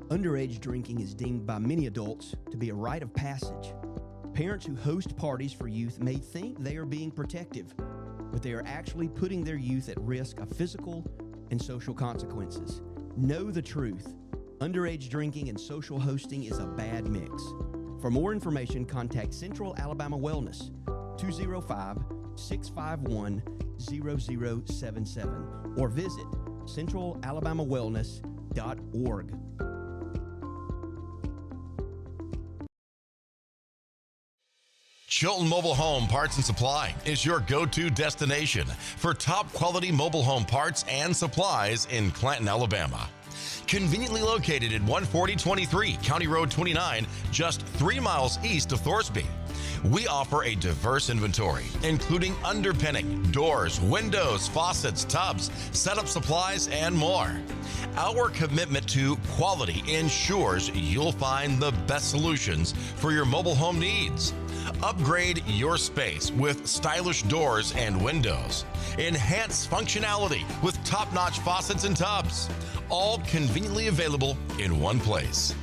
Underage drinking is deemed by many adults to be a rite of passage. Parents who host parties for youth may think they are being protective, but they are actually putting their youth at risk of physical and social consequences. Know the truth. Underage drinking and social hosting is a bad mix. For more information, contact Central Alabama Wellness, 205-651-0077, or visit centralalabamawellness.org. Chilton Mobile Home Parts and Supply is your go-to destination for top quality mobile home parts and supplies in Clanton, Alabama. Conveniently located at 14023 County Road 29, just 3 miles east of Thorsby. We offer a diverse inventory, including underpinning, doors, windows, faucets, tubs, setup supplies, and more. Our commitment to quality ensures you'll find the best solutions for your mobile home needs. Upgrade your space with stylish doors and windows. Enhance functionality with top-notch faucets and tubs. All conveniently available in one place.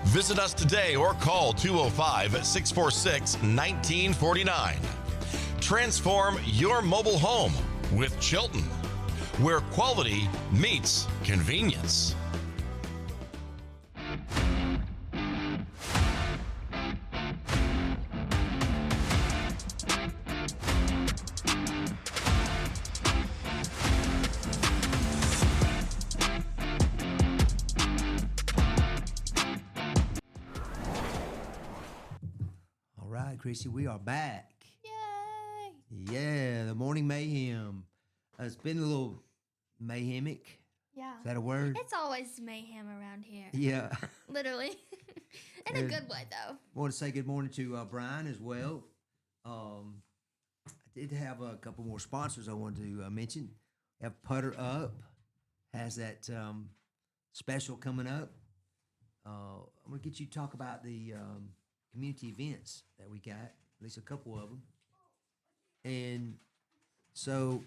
Visit us today or call 205-646-1949. Transform your mobile home with Chilton, where quality meets convenience. Chrissy, we are back. Yay! Yeah, the Morning Mayhem. It's been a little mayhemic. Yeah. Is that a word? It's always mayhem around here. Yeah. Literally. In a good way, though. I want to say good morning to Brian as well. I did have a couple more sponsors I wanted to mention. We have Putter Up. Has that special coming up. I'm going to get you to talk about the community events that we got, at least a couple of them. And so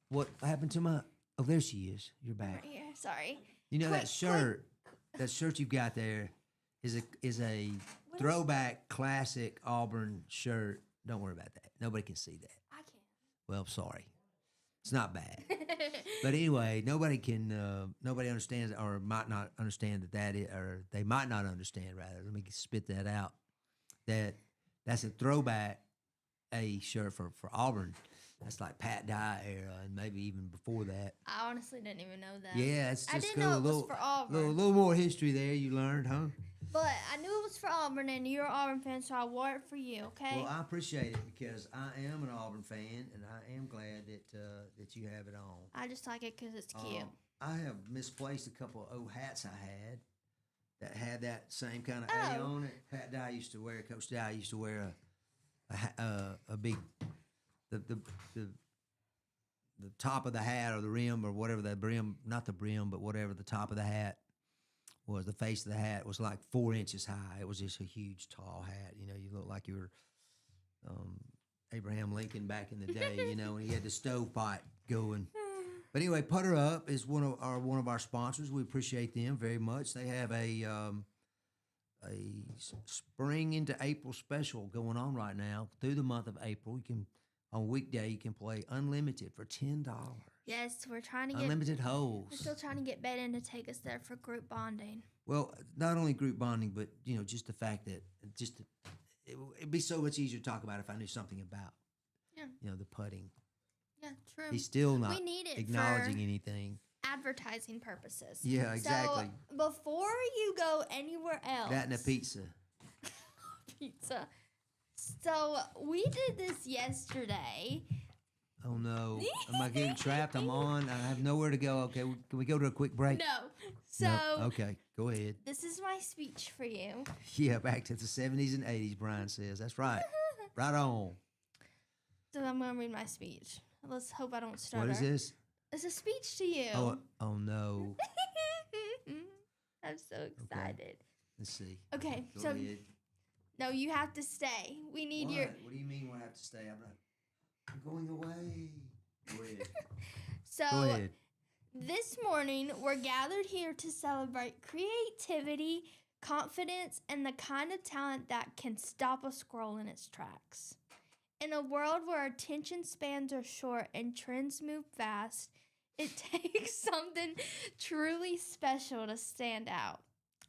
what happened to my, oh, there she is. You're back. Right here. Sorry. You know that shirt you've got there is a throwback classic Auburn shirt. Don't worry about that. Nobody can see that. I can. Well, sorry. It's not bad. But anyway, nobody understands or might not understand or they might not understand rather. Let me spit that out. That's a throwback shirt for Auburn. That's like Pat Dye era and maybe even before that. I honestly didn't even know that. Yeah, it's just I didn't know it was for Auburn. Little more history there you learned, huh? But I knew it was for Auburn, and you're an Auburn fan, so I wore it for you, okay? Well, I appreciate it because I am an Auburn fan, and I am glad that you have it on. I just like it because it's cute. I have misplaced a couple of old hats I had that had that same kind of A on it. Pat Dye used to wear, Coach Dye used to wear a big, the top of the hat or the rim or whatever the brim, not the brim, but whatever the top of the hat was, the face of the hat was like 4 inches high. It was just a huge, tall hat. You know, you look like you were Abraham Lincoln back in the day, you know, and he had the stovepipe going. But anyway, Putter Up is one of our sponsors. We appreciate them very much. They have a spring into April special going on right now through the month of April. You can on weekday you can play unlimited for $10. Yes, we're trying to get Unlimited We're holes. still trying to get Ben to take us there for group bonding. Well, not only group bonding, but you know, just the fact that it'd be so much easier to talk about if I knew something about, Yeah. you know, the putting. Yeah, true. He's still not We need it acknowledging for anything. advertising purposes. Yeah, exactly. So before you go anywhere else, That and a pizza. pizza. So we did this yesterday. Oh no! Am I getting trapped? I'm on. I have nowhere to go. Okay, can we go to a quick break? No. So No. Okay, go ahead. this is my speech for you. Yeah, back to the 70s and 80s. Brian says that's right. Right on. So I'm gonna read my speech. Let's hope I don't stutter. What is this? It's a speech to you. Oh no. I'm so excited. Let's see. Okay, Go so ahead. no, you have to stay. We need What? your. What do you mean? I have to stay? I'm going away. Go ahead. So Go ahead. this morning we're gathered here to celebrate creativity, confidence, and the kind of talent that can stop a squirrel in its tracks. In a world where attention spans are short and trends move fast, it takes something truly special to stand out.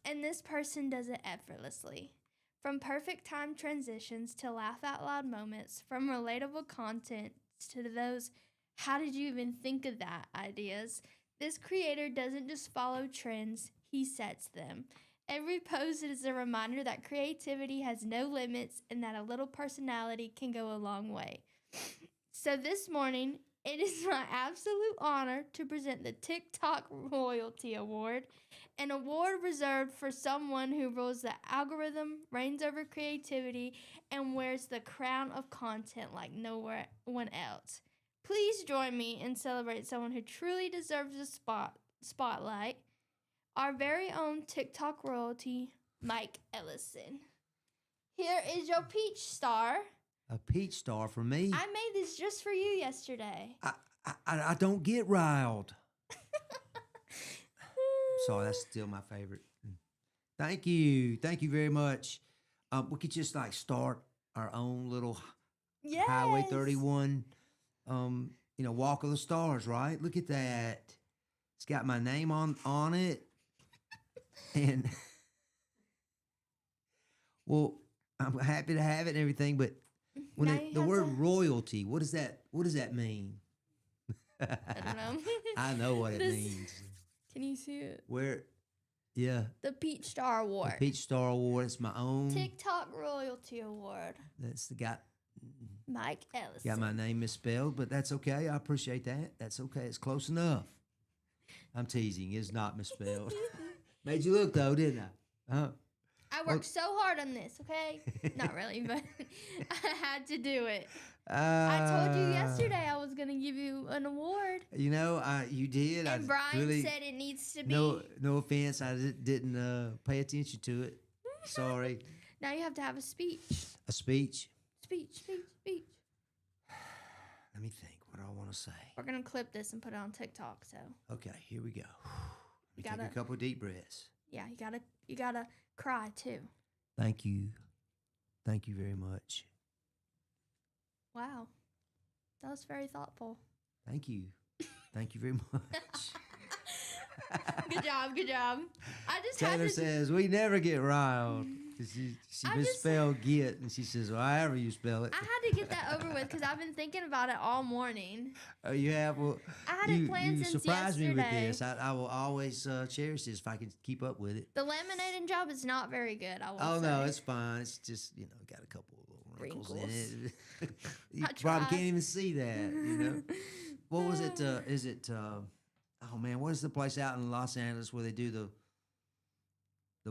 And this person does it effortlessly. From perfect time transitions to laugh out loud moments, from relatable content to those how did you even think of that ideas, this creator doesn't just follow trends, he sets them. Every post is a reminder that creativity has no limits and that a little personality can go a long way. So this morning, it is my absolute honor to present the TikTok Royalty Award, an award reserved for someone who rules the algorithm, reigns over creativity, and wears the crown of content like no one else. Please join me and celebrate someone who truly deserves the spotlight. Our very own TikTok royalty, Mike Ellison. Here is your peach star. A peach star for me. I made this just for you yesterday. I don't get riled. Sorry, that's still my favorite. Thank you very much. We could just like start our own little Yes. Highway 31, Walk of the Stars, right? Look at that. It's got my name on it. And, well, I'm happy to have it and everything, but when Now you the have word to- royalty, what does that mean? I don't know. I know what it This- means. Can you see it? Where, yeah, The Peach Star Award. the Peach Star Award. It's my own. TikTok Royalty Award. That's the guy. Mike Ellison. Got my name misspelled, but that's okay. I appreciate that. That's okay. It's close enough. I'm teasing. It's not misspelled. Made you look though, didn't I? Huh? I worked so hard on this, okay? Not really, but I had to do it. I told you yesterday I was going to give you an award. You know, you did. And I Brian really, said it needs to be. no offense. I didn't pay attention to it. Sorry. Now you have to have a speech. A speech. Speech. Let me think. What do I want to say? We're going to clip this and put it on TikTok, so. Okay, here we go. You Take gotta- a couple deep breaths. Yeah, you gotta cry too. Thank you. Thank you very much. Wow. That was very thoughtful. Thank you. Thank you very much. Good job. I just Taylor had to says, we never get riled. She I just- misspelled get, and she says, well, however you spell it. I had to get that over with because I've been thinking about it all morning. Oh, you have? Well, I had it planned you since surprised me with yesterday. this. I will always cherish this if I can keep up with it. The laminating job is not very good, I will Oh, say. no, it's fine. It's just, got a couple of little wrinkles in it. You I probably tried. can't even see that, What was it? Is it, oh, man, what is the place out in Los Angeles where they do the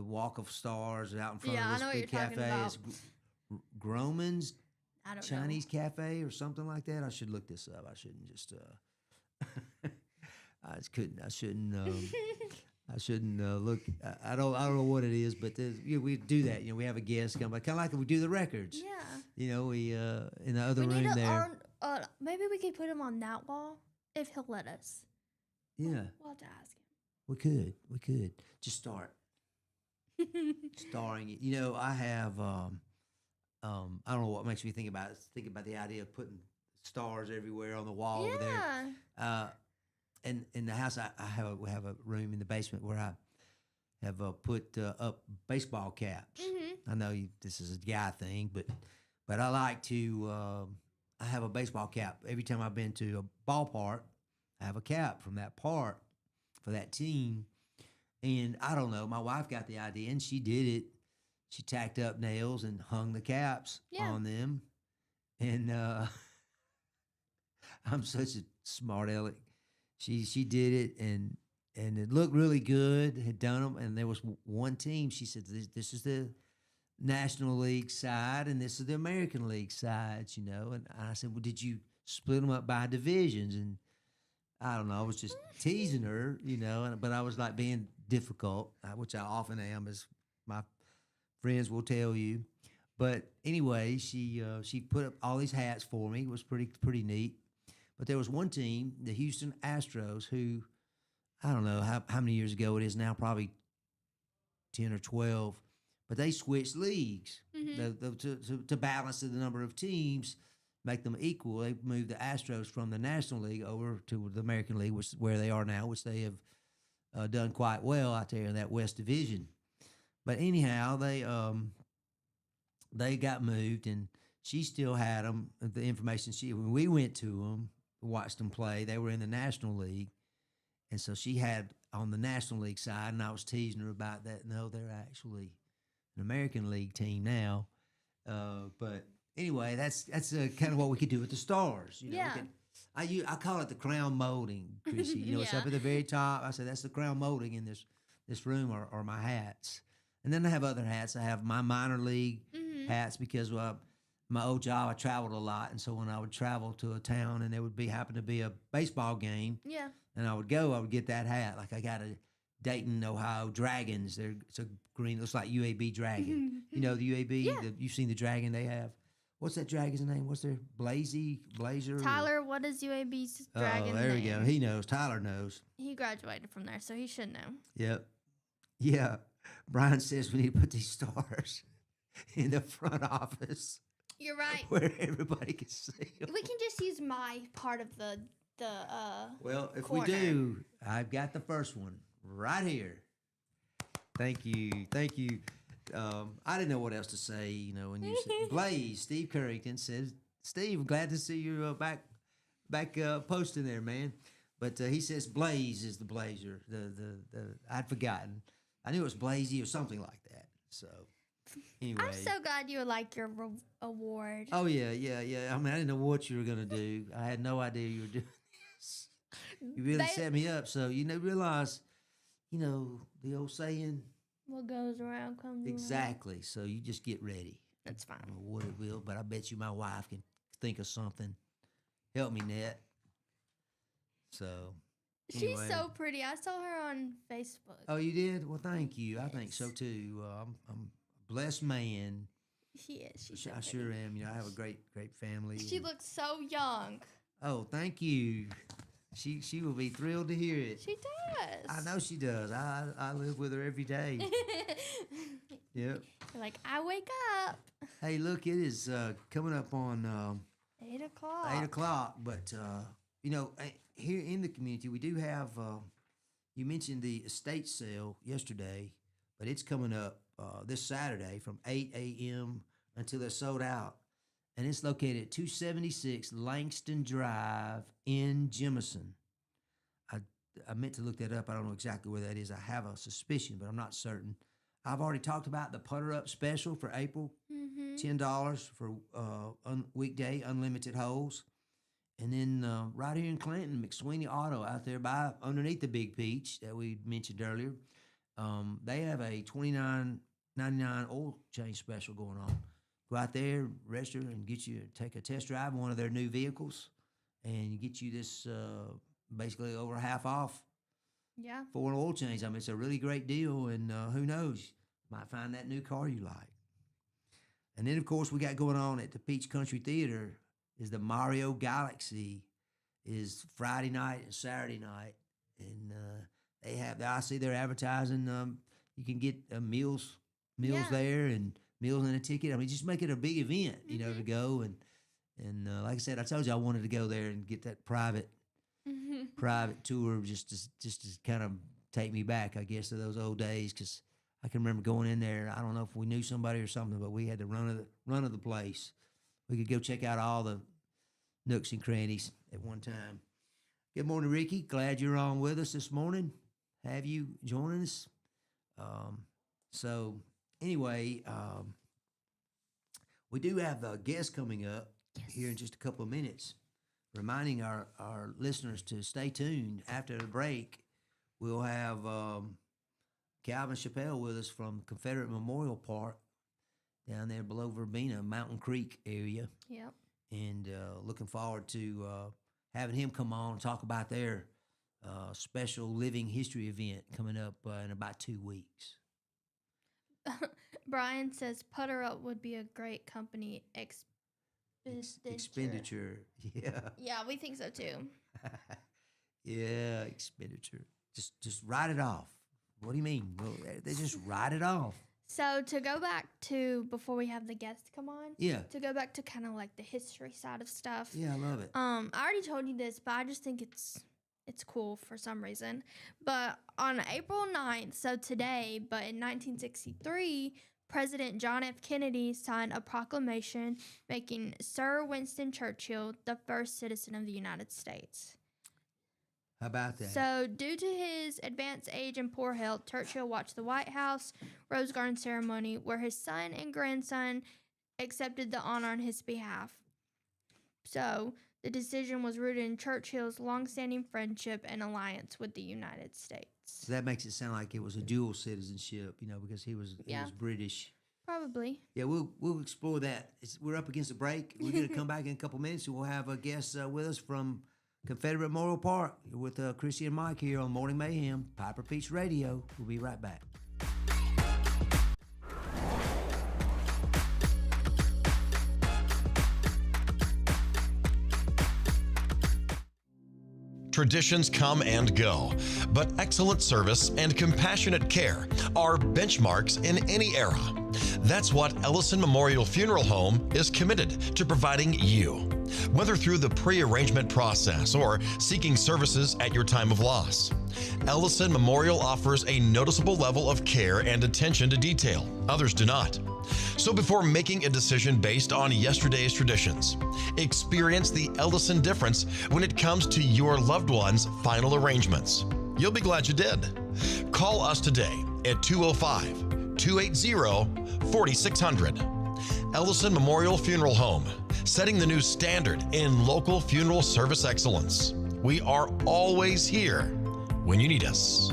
Walk of Stars out in front Yeah, I of know this what big you're talking cafe? about. It's Groman's I don't Chinese cafe or something like that. I should look this up. I shouldn't just. I just couldn't. I shouldn't. I shouldn't look. I don't know what it is, but we do that. We have a guest come by, kind of like we do the records. Yeah. We in the other We need room to there. maybe we could put him on that wall if he'll let us. Yeah, We'll have to ask we could just start starring it. I have. I don't know what makes me think about it. Think about the idea of putting stars everywhere on the wall him. over there. Yeah. And in the house, we have a room in the basement where I have put up baseball caps. Mm-hmm. I know this is a guy thing, but I like to. I have a baseball cap every time I've been to a ballpark. I have a cap from that park for that team, and I don't know. My wife got the idea, and she did it. She tacked up nails and hung the caps on them, and I'm such a smart aleck. She did it, and it looked really good. Had done them, and there was one team. She said, "This is the National League side, and this is the American League sides." And I said, "Well, did you split them up by divisions?" And I don't know. I was just teasing her, but I was like being difficult, which I often am, as my friends will tell you. But anyway, she put up all these hats for me. It was pretty neat. But there was one team, the Houston Astros, who I don't know how many years ago it is now, probably 10 or 12. But they switched leagues to balance the number of teams, make them equal. They moved the Astros from the National League over to the American League, which is where they are now, which they have done quite well out there in that West Division. But anyhow, they got moved, and she still had them. The information when we went to them, watched them play, they were in the National League, and so she had on the National League side, and I was teasing her about that. No, they're actually an American League team now. But anyway, that's kind of what we could do with the stars. Yeah. I call it the crown molding, Chrissy. It's up at the very top. I said that's the crown molding in this room are my hats. And then I have other hats. I have my minor league hats because my old job, I traveled a lot. And so when I would travel to a town and there would happen to be a baseball game, and I would get that hat. Like I got a Dayton, Ohio Dragons. It's a green, looks like UAB dragon. The UAB? Yeah. You've seen the dragon they have. What's that dragon's name? What's their Blazer? Tyler, what is UAB's dragon there name? we go. He knows. Tyler knows. He graduated from there, so he should know. Yep. Yeah. Brian says we need to put these stars in the front office. You're right. Where everybody can see them. We can just use my part of the Well, if corner. we do, I've got the first one right here. Thank you. I didn't know what else to say, when you said Blaze. Steve Currington says, "Steve, I'm glad to see you back posting there, man." But he says Blaze is the Blazer. The I'd forgotten. I knew it was Blazy or something like that. So anyway, I'm so glad you like your award. Oh yeah. I mean, I didn't know what you were gonna do. I had no idea you were doing this. You really set me up. So realize, the old saying. What goes around comes Exactly. So you just get ready. That's fine. I don't know what it will, but I bet you my wife can think of something. Help me, Net. So. She's Anyway. so pretty. I saw her on Facebook. Oh, you did? Well, thank you. I think Yes. so too. I'm a blessed man. She is. She's so I pretty. sure am. I have a great family. She looks so young. Oh, thank you. She will be thrilled to hear it. She does. I know she does. I live with her every day. Yep. Like, I wake up. Hey, look, it is coming up on 8 o'clock. 8 o'clock. But here in the community, we do have. You mentioned the estate sale yesterday, but it's coming up this Saturday from 8 a.m. until they're sold out. And it's located at 276 Langston Drive in Jemison. I meant to look that up. I don't know exactly where that is. I have a suspicion, but I'm not certain. I've already talked about the Putter Up special for April. $10 for weekday unlimited holes. And then right here in Clanton, McSweeney Auto out there underneath the Big Peach that we mentioned earlier, they have a $29.99 oil change special going on. Go out there, register, and take a test drive of one of their new vehicles, and get you this basically over half off Yeah. for an oil change. I mean, it's a really great deal, and who knows, might find that new car you like. And then, of course, we got going on at the Peach Country Theater is the Mario Galaxy is Friday night and Saturday night, and they have. I see they're advertising. You can get meals Yeah. there and meals and a ticket. I mean, just make it a big event, you know, to go and like I said, I told you I wanted to go there and get that private tour just to kind of take me back, I guess, to those old days, because I can remember going in there. I don't know if we knew somebody or something, but we had the run of the place. We could go check out all the nooks and crannies at one time. Good morning, Ricky. Glad you're on with us this morning. Have you joining us? So anyway, we do have a guest coming up here in just a couple of minutes. Reminding our listeners to stay tuned. After the break, we'll have Calvin Chappelle with us from Confederate Memorial Park down there below Verbena, Mountain Creek area. Yep. And looking forward to having him come on and talk about their special living history event coming up in about 2 weeks. Brian says Putter Up would be a great company Expenditure. Yeah. Yeah, we think so too. Yeah, expenditure. Just write it off. What do you mean? Well, they just write it off. So to go back to before we have the guest come on. Yeah. To go back to kind of like the history side of stuff. Yeah, I love it. I already told you this, but I just think it's cool for some reason. But on April 9th, so today, but in 1963, President John F. Kennedy signed a proclamation making Sir Winston Churchill the first citizen of the United States. How about that? So, due to his advanced age and poor health, Churchill watched the White House Rose Garden ceremony where his son and grandson accepted the honor on his behalf. So, the decision was rooted in Churchill's long-standing friendship and alliance with the United States. So that makes it sound like it was a dual citizenship, you know, because he was British. Probably. Yeah, we'll explore that. We're up against a break. We're going to come back in a couple minutes, and we'll have a guest with us from Confederate Memorial Park with Kristin and Mike here on Morning Mayhem, Piper Peach Radio. We'll be right back. Traditions come and go, but excellent service and compassionate care are benchmarks in any era. That's what Ellison Memorial Funeral Home is committed to providing you. Whether through the pre-arrangement process or seeking services at your time of loss, Ellison Memorial offers a noticeable level of care and attention to detail. Others do not. So before making a decision based on yesterday's traditions, experience the Ellison difference when it comes to your loved one's final arrangements. You'll be glad you did. Call us today at 205-280-4600. Ellison Memorial Funeral Home, setting the new standard in local funeral service excellence. We are always here when you need us.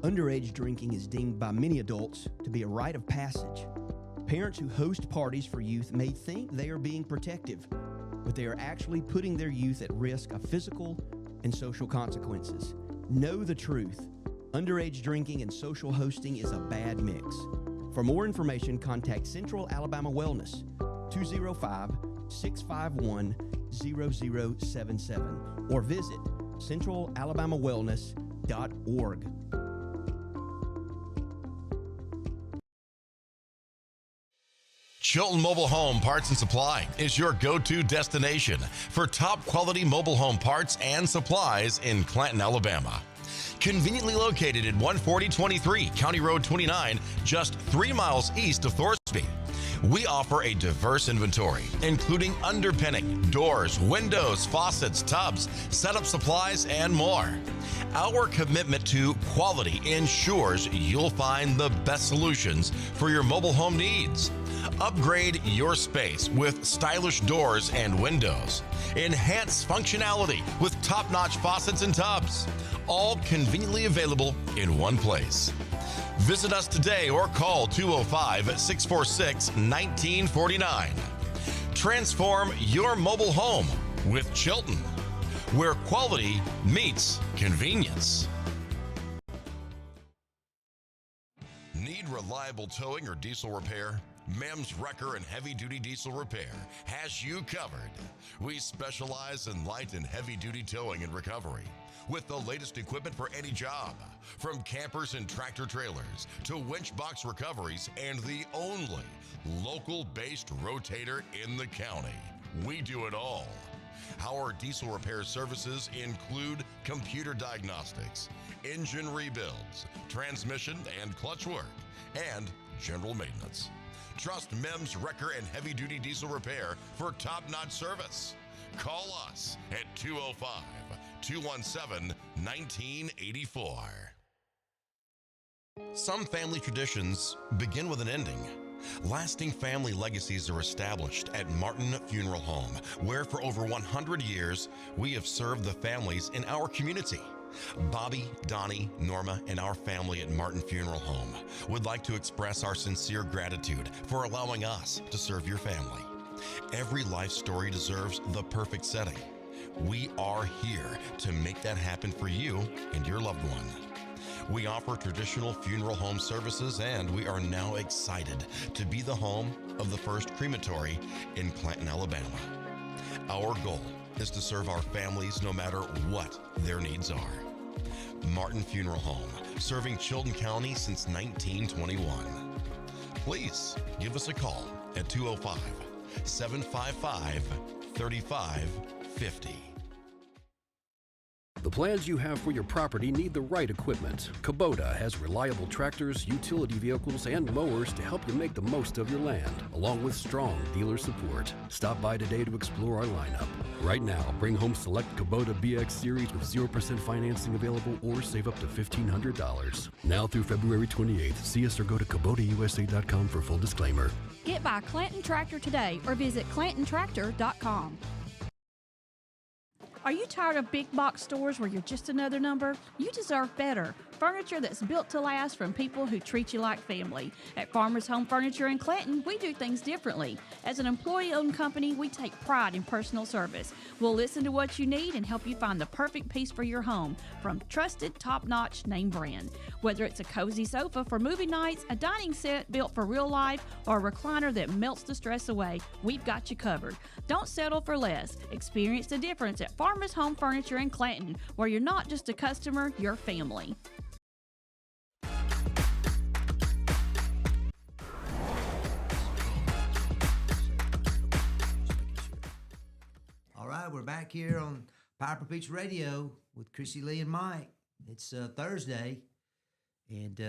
Underage drinking is deemed by many adults to be a rite of passage. Parents who host parties for youth may think they are being protective, but they are actually putting their youth at risk of physical and social consequences. Know the truth. Underage drinking and social hosting is a bad mix. For more information, contact Central Alabama Wellness, 205-651-0077, or visit centralalabamawellness.org. Chilton Mobile Home Parts and Supply is your go-to destination for top quality mobile home parts and supplies in Clanton, Alabama. Conveniently located at 14023 County Road 29, just 3 miles east of Thorsby. We offer a diverse inventory, including underpinning, doors, windows, faucets, tubs, setup supplies, and more. Our commitment to quality ensures you'll find the best solutions for your mobile home needs. Upgrade your space with stylish doors and windows. Enhance functionality with top-notch faucets and tubs. All conveniently available in one place. Visit us today or call 205-646-1949. Transform your mobile home with Chilton. where quality meets convenience. Need reliable towing or diesel repair? MEMS Wrecker and Heavy Duty Diesel Repair has you covered. We specialize in light and heavy duty towing and recovery with the latest equipment for any job, from campers and tractor trailers to winch box recoveries, and the only local-based rotator in the county. We do it all. Our diesel repair services include computer diagnostics, engine rebuilds, transmission and clutch work, and general maintenance. Trust MEMS Wrecker and Heavy Duty Diesel Repair for top-notch service. Call us at 205-217-1984. Some family traditions begin with an ending. Lasting family legacies are established at Martin Funeral Home, where for over 100 years, we have served the families in our community. Bobby, Donnie, Norma, and our family at Martin Funeral Home would like to express our sincere gratitude for allowing us to serve your family. Every life story deserves the perfect setting. We are here to make that happen for you and your loved one. We offer traditional funeral home services, and we are now excited to be the home of the first crematory in Clanton, Alabama. Our goal is to serve our families no matter what their needs are. Martin Funeral Home, serving Chilton County since 1921. Please give us a call at 205-755-3550. The plans you have for your property need the right equipment. Kubota has reliable tractors, utility vehicles, and mowers to help you make the most of your land, along with strong dealer support. Stop by today to explore our lineup. Right now, bring home select Kubota BX Series with 0% financing available or save up to $1,500. Now through February 28th. See us or go to KubotaUSA.com for full disclaimer. Get by Clanton Tractor today or visit ClantonTractor.com. Are you tired of big box stores where you're just another number? You deserve better. Furniture that's built to last from people who treat you like family. At Farmers Home Furniture in Clanton, we do things differently. As an employee-owned company, we take pride in personal service. We'll listen to what you need and help you find the perfect piece for your home from trusted, top-notch name brand. Whether it's a cozy sofa for movie nights, a dining set built for real life, or a recliner that melts the stress away, we've got you covered. Don't settle for less. Experience the difference at Farmers Home Furniture in Clanton, where you're not just a customer, you're family. All right, we're back here on Piper Peach Radio with Chrissy Lee and Mike. It's Thursday, and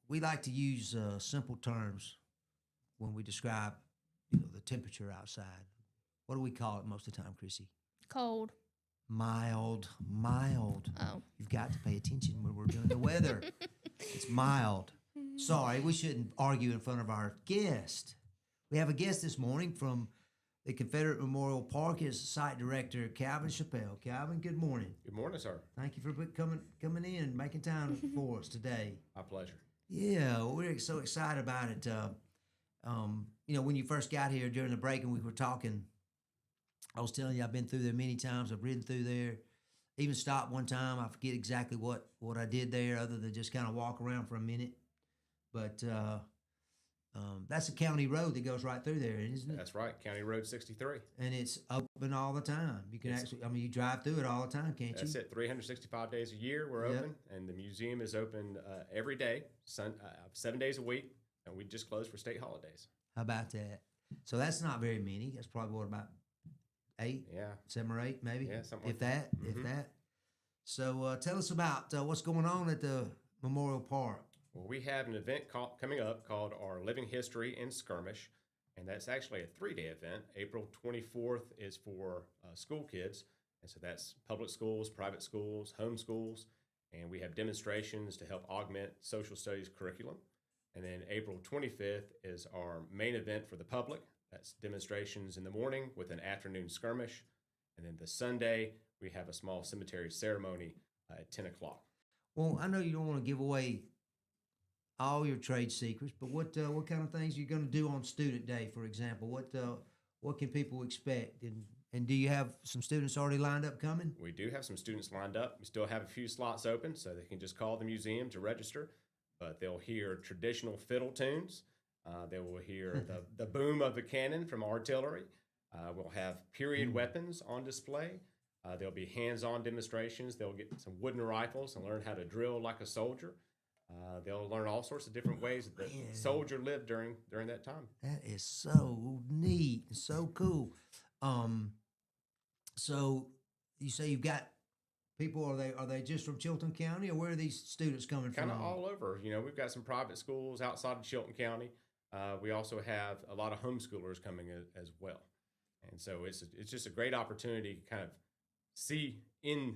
we like to use simple terms when we describe, the temperature outside. What do we call it most of the time, Chrissy? Cold. Mild. Oh. You've got to pay attention when we're doing the weather. It's mild. Sorry, we shouldn't argue in front of our guest. We have a guest this morning from the Confederate Memorial Park. Is site director Calvin Chappelle. Calvin, good morning. Good morning, sir. Thank you for coming in, making time for us today. My pleasure. Yeah, well, we're so excited about it. When you first got here during the break and we were talking, I was telling you I've been through there many times. I've ridden through there, even stopped one time. I forget exactly what I did there other than just kind of walk around for a minute. But that's a county road that goes right through there, isn't it? That's right, County Road 63. And it's open all the time. You can you drive through it all the time, can't you? That's it, 365 days a year we're open, and the museum is open every day, 7 days a week, and we just closed for state holidays. How about that? So that's not very many. That's probably about 8, 7 or 8 maybe. Yeah, something if like that. If that. So tell us about what's going on at the Memorial Park. Well, we have an event coming up called our Living History and Skirmish, and that's actually a 3-day event. April 24th is for school kids, and so that's public schools, private schools, home schools, and we have demonstrations to help augment social studies curriculum. And then April 25th is our main event for the public. That's demonstrations in the morning with an afternoon skirmish. And then the Sunday, we have a small cemetery ceremony at 10 o'clock. Well, I know you don't want to give away all your trade secrets, but what kind of things are you going to do on Student Day, for example? What what can people expect? And do you have some students already lined up coming? We do have some students lined up. We still have a few slots open, so they can just call the museum to register. But they'll hear traditional fiddle tunes. They will hear the boom of the cannon from artillery. We'll have period weapons on display. There'll be hands-on demonstrations. They'll get some wooden rifles and learn how to drill like a soldier. They'll learn all sorts of different ways that the soldier lived during that time. That is so neat, so cool. So you say you've got people? Are they just from Chilton County, or where are these students coming from? Kind of all over. We've got some private schools outside of Chilton County. We also have a lot of homeschoolers coming as well, and so it's just a great opportunity to kind of see in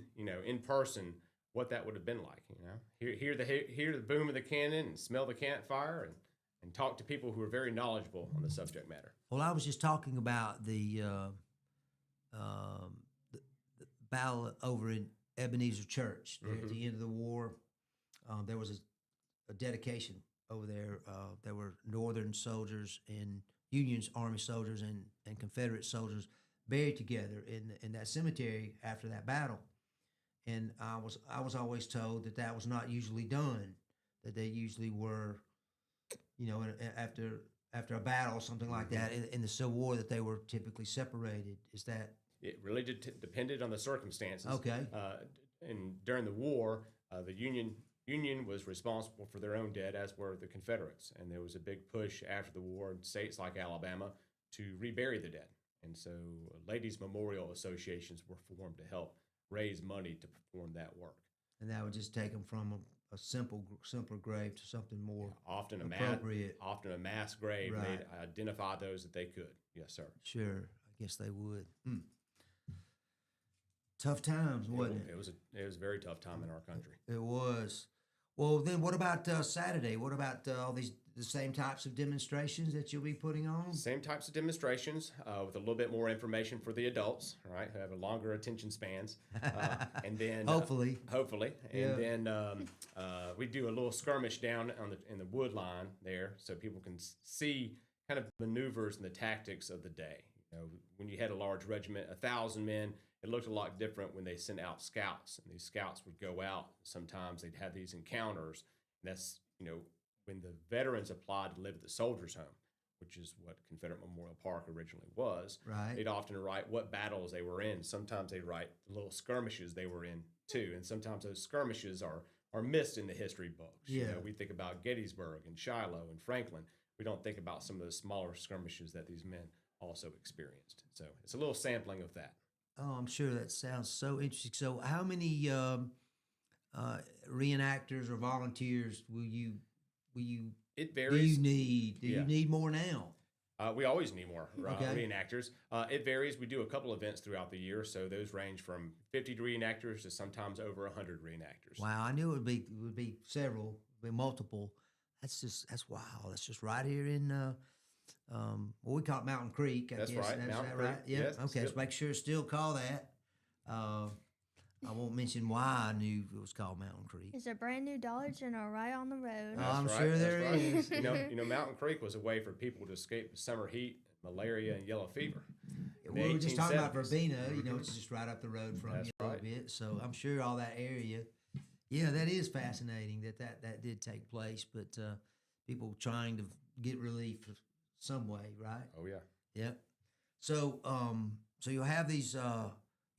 person what that would have been like. Hear the boom of the cannon and smell the campfire and talk to people who are very knowledgeable on the subject matter. Well, I was just talking about the battle over in Ebenezer Church at the end of the war. There was a dedication over there. There were Northern soldiers and Union Army soldiers and Confederate soldiers buried together in that cemetery after that battle. And I was always told that was not usually done. That they usually were, after a battle or something like that in the Civil War, that they were typically separated. Is that? It really depended on the circumstances. Okay. And during the war, the Union was responsible for their own dead, as were the Confederates. And there was a big push after the war in states like Alabama to rebury the dead. And so ladies' memorial associations were formed to help raise money to perform that work. And that would just take them from a simpler grave to something more often appropriate. Often a mass grave. Right. They'd identify those that they could. Yes, sir. Sure. I guess they would. Tough times, wasn't it? It was a very tough time in our country. It was. Well, then what about Saturday? What about all the same types of demonstrations that you'll be putting on? Same types of demonstrations with a little bit more information for the adults, right, who have a longer attention spans. And then hopefully. And then we do a little skirmish down in the wood line there, so people can see kind of maneuvers and the tactics of the day. When you had a large regiment, 1,000 men, it looked a lot different when they sent out scouts, and these scouts would go out. Sometimes they'd have these encounters, and that's when the veterans applied to live at the soldiers' home, which is what Confederate Memorial Park originally was. Right. They'd often write what battles they were in. Sometimes they'd write the little skirmishes they were in too, and sometimes those skirmishes are missed in the history books. Yeah. We think about Gettysburg and Shiloh and Franklin. We don't think about some of the smaller skirmishes that these men also experienced. So it's a little sampling of that. Oh, I'm sure that sounds so interesting. So how many reenactors or volunteers will you It varies. Do you need more now? We always need more Okay. reenactors. It varies. We do a couple events throughout the year, so those range from 50 reenactors to sometimes over 100 reenactors. Wow, I knew it would be several, multiple. That's wild. That's just right here in we call it Mountain Creek. I That's guess. right, That's Mountain that Creek. right? Yeah. Yes, Okay, yep. so make sure still call that. I won't mention why I knew it was called Mountain Creek. It's a brand new Dollar General right on the road. Oh, I'm That's sure right, there that's is. right. Mountain Creek was a way for people to escape the summer heat, malaria, and yellow fever. We were just talking about 1870s. Verbena. It's just right up the road from That's you a little right. bit. So I'm sure all that area. Yeah, that is fascinating that did take place. But people trying to get relief some way, right? Oh yeah. Yep. So so you'll have these.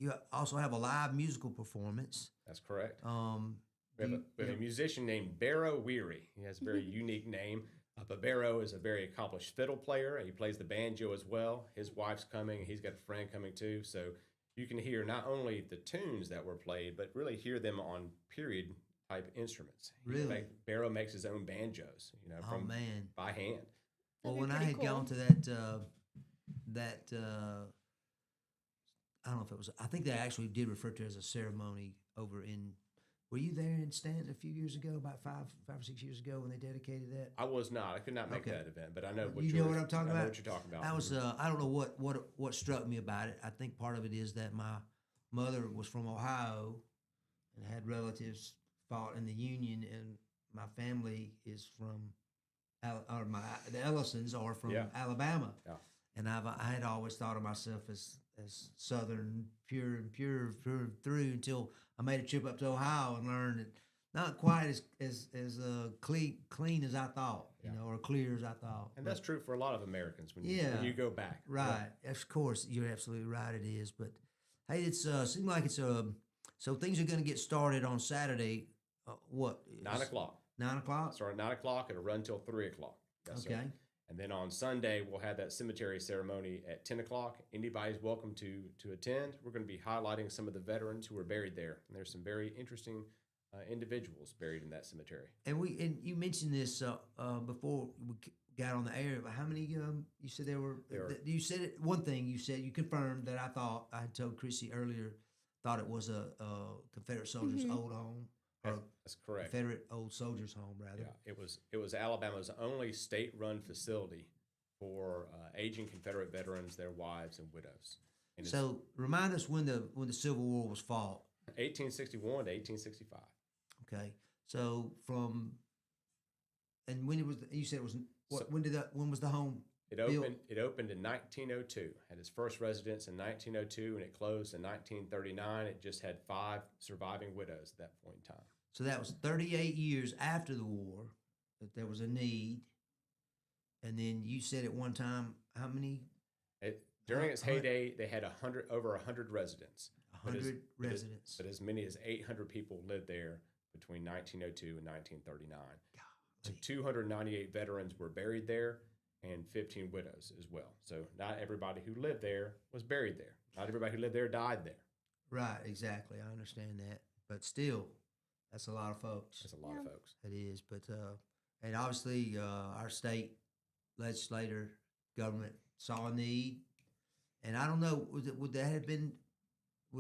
You also have a live musical performance. That's correct. Do We you- have a musician named Barrow Weary. He has a very unique name. But Barrow is a very accomplished fiddle player, and he plays the banjo as well. His wife's coming. He's got a friend coming too. So you can hear not only the tunes that were played, but really hear them on period type instruments. Really? Barrow makes his own banjos, Oh man. by hand. Well, That'd be when I pretty had gone cool. to that I don't know if it was. I think they actually did refer to it as a ceremony over in. Were you there in Stanton a few years ago, about five or 6 years ago, when they dedicated that? I was not. I could not make Okay. that event, but I know what You you're, know what I'm talking I know about? what you're talking about. That was I don't know what struck me about it. I think part of it is that my mother was from Ohio and had relatives fought in the Union, and my family is from the Ellisons are from Yeah. Alabama. Yeah. and I had always thought of myself as Southern, pure and pure through until I made a trip up to Ohio and learned that not quite as clean as I thought, you know, or clear as I thought. And But- that's true for a lot of Americans when Yeah. you go back. Right. Of course, you're absolutely right. It is, but hey, it's seems like it's so things are going to get started on Saturday. What? 9 o'clock. 9 o'clock. Start at 9 o'clock. It'll run till 3 o'clock. Yes, sir. Okay. And then on Sunday, we'll have that cemetery ceremony at 10 o'clock. Anybody's welcome to attend. We're going to be highlighting some of the veterans who were buried there. And there's some very interesting individuals buried in that cemetery. And you mentioned this before we got on the air. But how many? You said there were. You said it. One thing you said, you confirmed that I thought I had told Chrissy earlier. Thought it was a Confederate soldiers' old home. Or That's correct. Confederate old soldiers' home, rather. Yeah, it was Alabama's only state-run facility for aging Confederate veterans, their wives, and widows. And it's So remind us when the Civil War was fought. 1861 to 1865. Okay, so and when it was, you said it was what? So- when was the home? It built? opened in 1902. Had its first residence in 1902, and it closed in 1939. It just had 5 surviving widows at that point in time. So that was 38 years after the war that there was a need. And then you said at one time, how many? During its Hun- heyday, they had over 100 residents. But 100 residents. But as many as 800 people lived there between 1902 and 1939. So 298 veterans were buried there, and 15 widows as well. So not everybody who lived there was buried there. Not everybody who lived there died there. Right, exactly. I understand that. But still, that's a lot of folks. That's a lot of folks. It is. But, and obviously, our state legislator government saw a need. And I don't know, would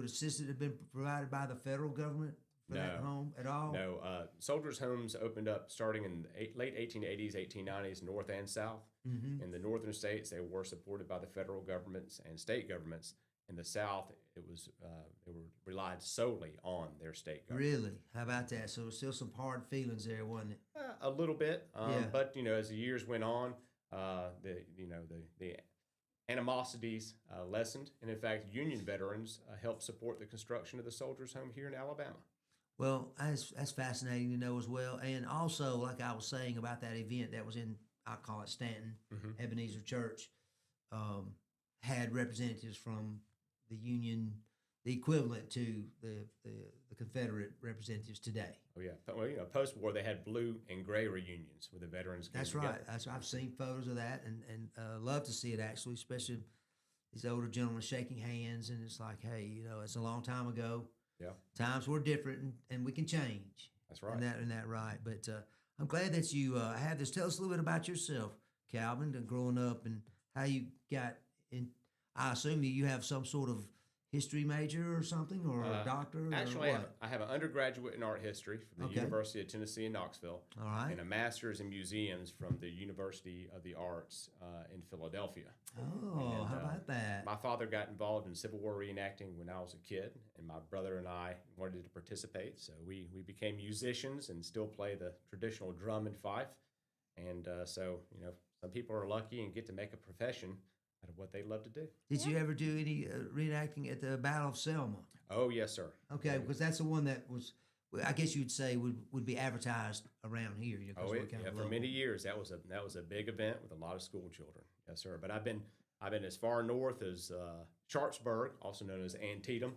assistance have been provided by the federal government for that No. home at all? No, soldiers' homes opened up starting in the late 1880s, 1890s, north and south. Mm-hmm. In the northern states, they were supported by the federal governments and state governments. In the south, they were relied solely on their state government. Really? How about that? So there's still some hard feelings there, wasn't it? A little bit, Yeah. but as the years went on, the animosities lessened, and in fact, Union veterans helped support the construction of the soldiers' home here in Alabama. Well, that's fascinating to know as well. And also, like I was saying about that event that was in, I call it Stanton, Ebenezer Church, had representatives from the Union, the equivalent to the Confederate representatives today. Oh yeah, well post-war they had blue and gray reunions where the veterans came That's together. right. I've seen photos of that, and love to see it actually, especially these older gentlemen shaking hands, and it's like, hey, it's a long time ago. Yeah, Times were different, and we can change. that's right. And that right. But I'm glad that you have this. Tell us a little bit about yourself, Calvin, and growing up, and how you got in. I assume that you have some sort of history major or something, or a doctor. Actually, or what? I have an undergraduate in art history from the Okay. University of Tennessee in Knoxville, All right. and a master's in museums from the University of the Arts in Philadelphia. Oh, And, how about that? My father got involved in Civil War reenacting when I was a kid, and my brother and I wanted to participate. So we became musicians and still play the traditional drum and fife. And so, some people are lucky and get to make a profession out of what they love to do. Did you ever do any reenacting at the Battle of Selma? Oh, yes, sir. Okay, because that's the one that was, I guess you'd say, would be advertised around here. 'Cause Oh, we're yeah, kind of for local. many years that was a big event with a lot of school children. Yes, sir. But I've been as far north as Sharpsburg, also known as Antietam.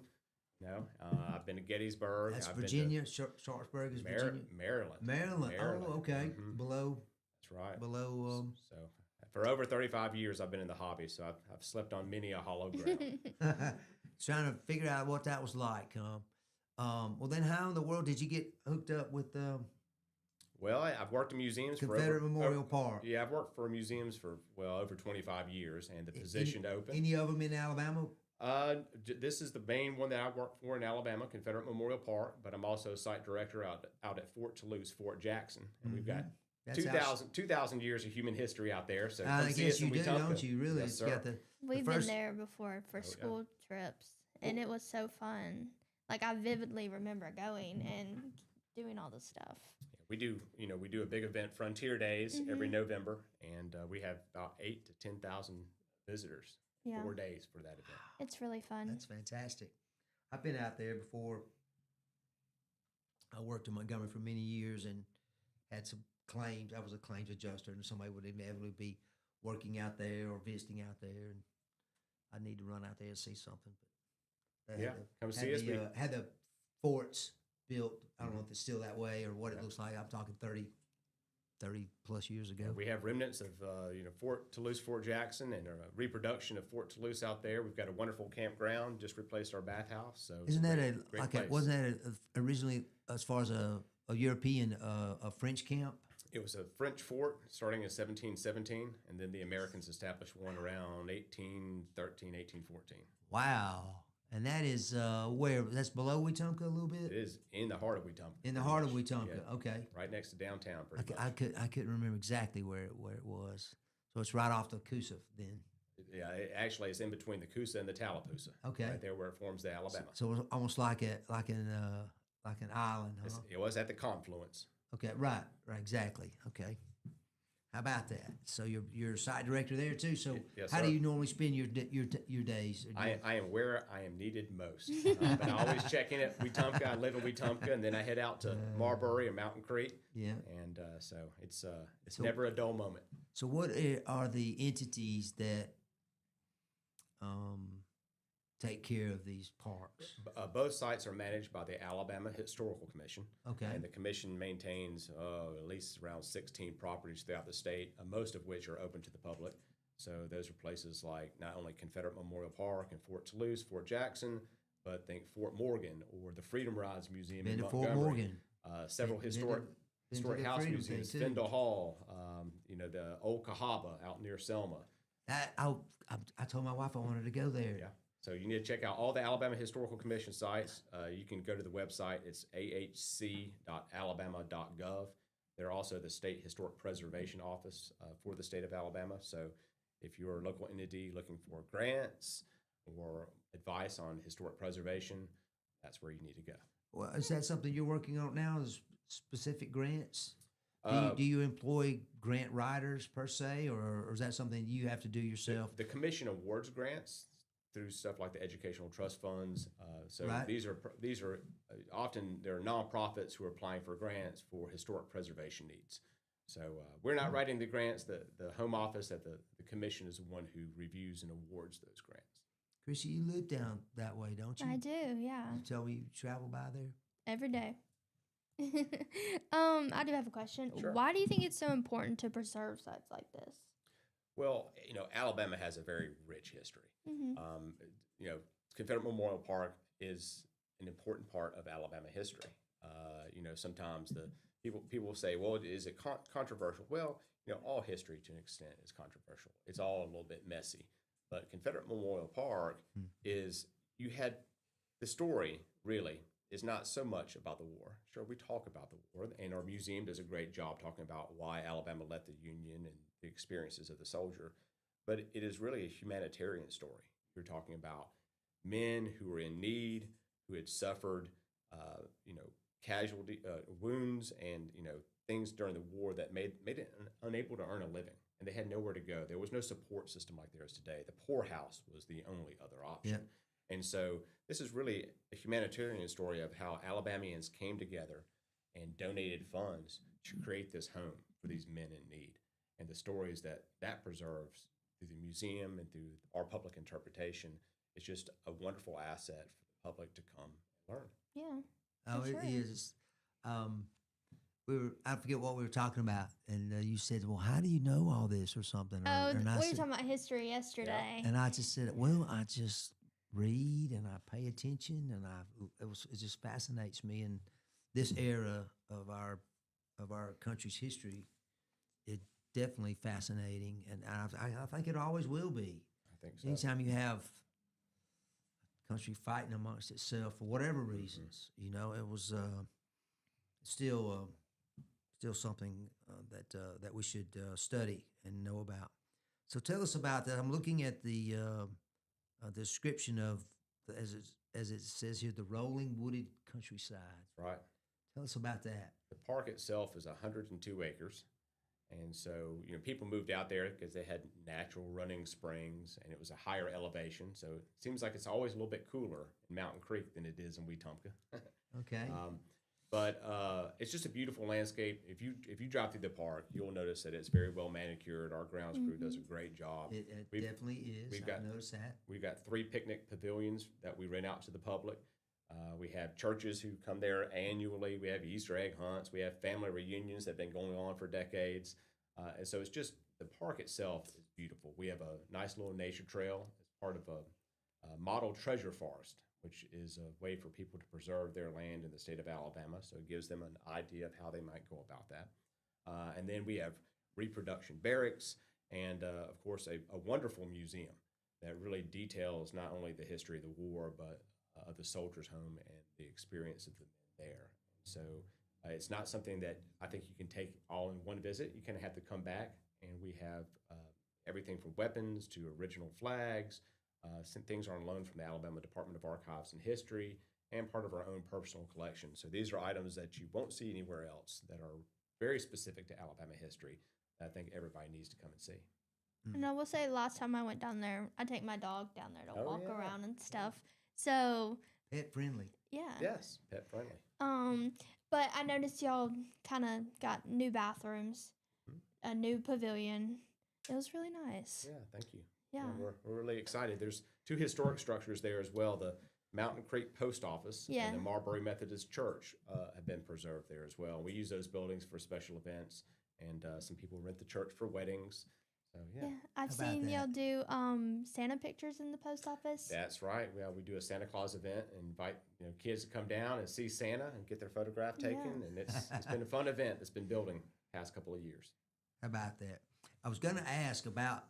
I've been to Gettysburg. That's I've Virginia. Sharpsburg is Been Virginia. to Maryland. Maryland. Oh, okay. Mhm. Below. That's right. Below. So for over 35 years, I've been in the hobby, so I've slept on many a hollow ground. Trying to figure out what that was like. Well, then how in the world did you get hooked up with Well, I've worked in museums Confederate for Memorial Park? Yeah, I've worked for museums for over 25 years, and the position to open. Any of them in Alabama? This is the main one that I work for in Alabama, Confederate Memorial Park, but I'm also site director out at Fort Toulouse, Fort Jackson, and we've got That's 2,000 years of human history out there. So I come see guess us you in do, Wetumpka. don't you? Really? Yes, It's sir. got the We've first- been there before for yeah. school trips, and it was so fun. Like, I vividly remember going and doing all the stuff. We do a big event, Frontier Days, every November, and we have about 8,000 to 10,000 visitors. Yeah. 4 days for that event. It's really fun. That's fantastic. I've been out there before. I worked in Montgomery for many years and had some claims. I was a claims adjuster, and somebody would inevitably be working out there or visiting out there, and I need to run out there and see something. But Yeah, come see us. Had the forts built. I don't know if it's still that way or what it looks like. I'm talking 30 plus years ago. We have remnants of Fort Toulouse, Fort Jackson, and a reproduction of Fort Toulouse out there. We've got a wonderful campground. Just replaced our bathhouse. So Isn't that great place. wasn't that originally as far as a European a French camp? It was a French fort starting in 1717, and then the Americans established one around 1813, 1814. Wow. And that is where? That's below Wetumpka a little bit? It is in the heart of Wetumpka. In the heart of Wetumpka, Yeah. okay. Right next to downtown, pretty much. I couldn't remember exactly where it was. So it's right off the Coosa then. Yeah, actually, it's in between the Coosa and the Tallapoosa. Okay. Right there where it forms the Alabama. So it was almost like an island, huh? It was at the confluence. Okay, right, exactly. Okay. How about that? So you're a site director there too. So Yes, how sir. do you normally spend your days? I am where I am needed most. But I always check in at Wetumpka. I live in Wetumpka, and then I head out to Marbury and Mountain Creek. Yeah. And so it's never a dull moment. So what are the entities that take care of these parks? Both sites are managed by the Alabama Historical Commission. Okay. And the commission maintains at least around 16 properties throughout the state, most of which are open to the public. So those are places like not only Confederate Memorial Park and Fort Toulouse, Fort Jackson, but think Fort Morgan or the Freedom Rides Museum Been in to Montgomery. Fort Morgan. Several Been to historic the house Freedom museums, thing, too. Fendall Hall, the old Cahaba out near Selma. I told my wife I wanted to go there. Yeah. So you need to check out all the Alabama Historical Commission sites. You can go to the website. It's ahc.alabama.gov. They're also the State Historic Preservation Office for the state of Alabama. So if you're a local entity looking for grants or advice on historic preservation, that's where you need to go. Well, is that something you're working on now? Is specific grants? Uh, Do you employ grant writers per se, or is that something you have to do yourself? The commission awards grants through stuff like the educational trust funds. So Right. these are often there are nonprofits who are applying for grants for historic preservation needs. So we're not writing the grants. The home office at the commission is the one who reviews and awards those grants. Chrissy, you live down that way, don't you? I do, yeah. You tell me you travel by there. Every day. I do have a question. Sure. Why do you think it's so important to preserve sites like this? Well, Alabama has a very rich history. Mm-hmm. Confederate Memorial Park is an important part of Alabama history. Sometimes the people will say, well, is it controversial? Well, all history to an extent is controversial. It's all a little bit messy. But Confederate Memorial Park is, the story really is not so much about the war. Sure, we talk about the war, and our museum does a great job talking about why Alabama left the Union and the experiences of the soldier. But it is really a humanitarian story. You're talking about men who were in need, who had suffered, casualty wounds, and things during the war that made it unable to earn a living, and they had nowhere to go. There was no support system like there is today. The poorhouse was the only other option. Yeah. And so this is really a humanitarian story of how Alabamians came together and donated funds to create this home for these men in need. And the stories that preserves through the museum and through our public interpretation is just a wonderful asset for the public to come and learn. Yeah. Oh, For it sure. is. I forget what we were talking about, and you said, "Well, how do you know all this?" or something. Oh, and we I were said, talking about history yesterday. and I just said, "Well, I just read and I pay attention, and it just fascinates me." And this era of our country's history, it definitely fascinating, and I think it always will be. I think so. Anytime you have a country fighting amongst itself for whatever reasons, it was still something that we should study and know about. So tell us about that. I'm looking at the description of as it says here, the rolling wooded countryside. Right. Tell us about that. The park itself is 102 acres, And so, people moved out there because they had natural running springs and it was a higher elevation. So it seems like it's always a little bit cooler in Mountain Creek than it is in Wetumpka. Okay. But it's just a beautiful landscape. If you drive through the park, you'll notice that it's very well manicured. Our grounds crew does a great job. It definitely is. I've noticed that. We've got 3 picnic pavilions that we rent out to the public. We have churches who come there annually. We have Easter egg hunts. We have family reunions that have been going on for decades. And so it's just, the park itself is beautiful. We have a nice little nature trail as part of a model treasure forest, which is a way for people to preserve their land in the state of Alabama. So it gives them an idea of how they might go about that. And then we have reproduction barracks and, of course, a wonderful museum that really details not only the history of the war, but of the soldiers' home and the experience of the men there. So it's not something that I think you can take all in one visit. You kind of have to come back, and we have everything from weapons to original flags. Some things are on loan from the Alabama Department of Archives and History and part of our own personal collection. So these are items that you won't see anywhere else that are very specific to Alabama history that I think everybody needs to come and see. And I will say, last time I went down there, I take my dog down there to walk yeah. around and stuff. So Pet friendly. yeah. Yes, pet friendly. But I noticed y'all kind of got new bathrooms, a new pavilion. It was really nice. Yeah, thank you. Yeah. We're really excited. There's 2 historic structures there as well. The Mountain Creek Post Office and the Marbury Methodist Church have been preserved there as well. We use those buildings for special events, and some people rent the church for weddings. So, yeah. I've seen y'all do Santa pictures in the post office. That's right. We do a Santa Claus event and invite kids to come down and see Santa and get their photograph taken. And it's been a fun event that's been building the past couple of years. How about that? I was going to ask about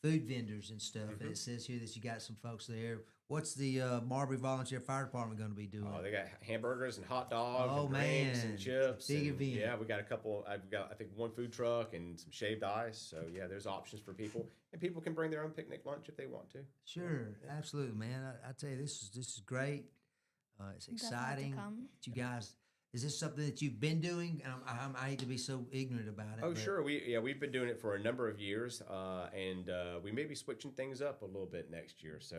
food vendors and stuff. And it says here that you got some folks there. What's the Marbury Volunteer Fire Department going to be doing? Oh, they got hamburgers and hot dogs and drinks and chips. Big event. Yeah, we got a couple. I've got, I think, 1 food truck and some shaved ice. So, yeah, there's options for people. And people can bring their own picnic lunch if they want to. Sure, absolutely, man. I tell you, this is great. It's exciting. That you guys, is this something that you've been doing? And I hate to be so ignorant about it. Oh, sure. We've been doing it for a number of years, and we may be switching things up a little bit next year. So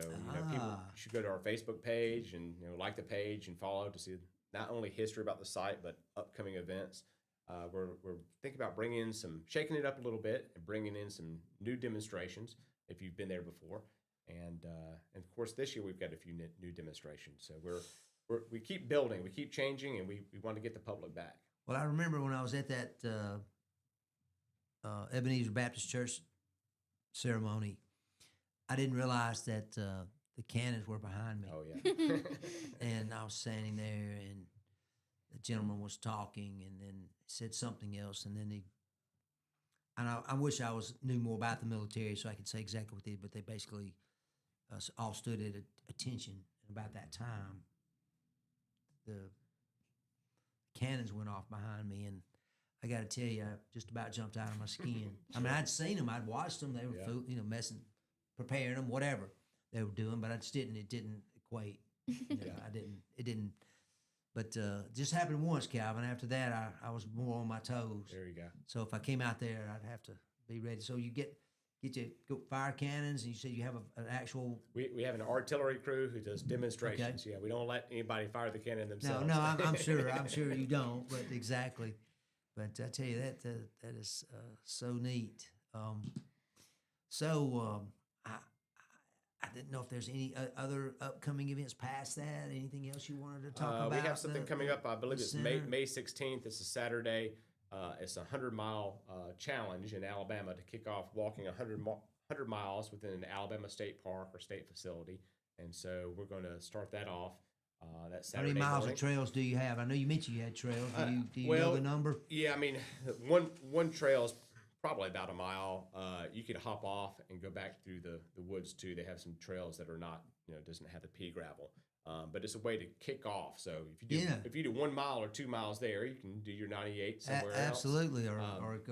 people should go to our Facebook page and like the page and follow to see not only history about the site but upcoming events. We're thinking about shaking it up a little bit and bringing in some new demonstrations if you've been there before, and of course this year we've got a few new demonstrations. So we keep building, we keep changing, and we want to get the public back. Well, I remember when I was at that Ebenezer Baptist Church ceremony, I didn't realize that the cannons were behind me. Oh, yeah. And I was standing there, and the gentleman was talking, and then said something else, and then I wish I knew more about the military so I could say exactly what they did, but they basically all stood at attention. And about that time, the cannons went off behind me, and I got to tell you, I just about jumped out of my skin. I mean, I'd seen them, I'd watched them. They were, messing, preparing them, whatever they were doing, but I just didn't. It didn't equate. It didn't. But just happened once, Calvin. After that, I was more on my toes. There you go. So if I came out there, I'd have to be ready. So you get your fire cannons, and you said you have an actual. We have an artillery crew who does demonstrations. Okay. Yeah, we don't let anybody fire the cannon themselves. No, I'm sure. I'm sure you don't. But exactly. But I tell you that is so neat. I didn't know if there's any other upcoming events past that. Anything else you wanted to talk about? We have something coming up. I believe it's May 16th. It's a Saturday. It's a 100-mile challenge in Alabama to kick off walking 100 miles within an Alabama state park or state facility. And so we're going to start that off that Saturday morning. How many miles of trails do you have? I know you mentioned you had trails. Do you know the number? Yeah, I mean, one trail is probably about a mile. You could hop off and go back through the woods too. They have some trails that are not, doesn't have the pea gravel. But it's a way to kick off. So if you do 1 mile or 2 miles there, you can do your 98 somewhere else. Absolutely, or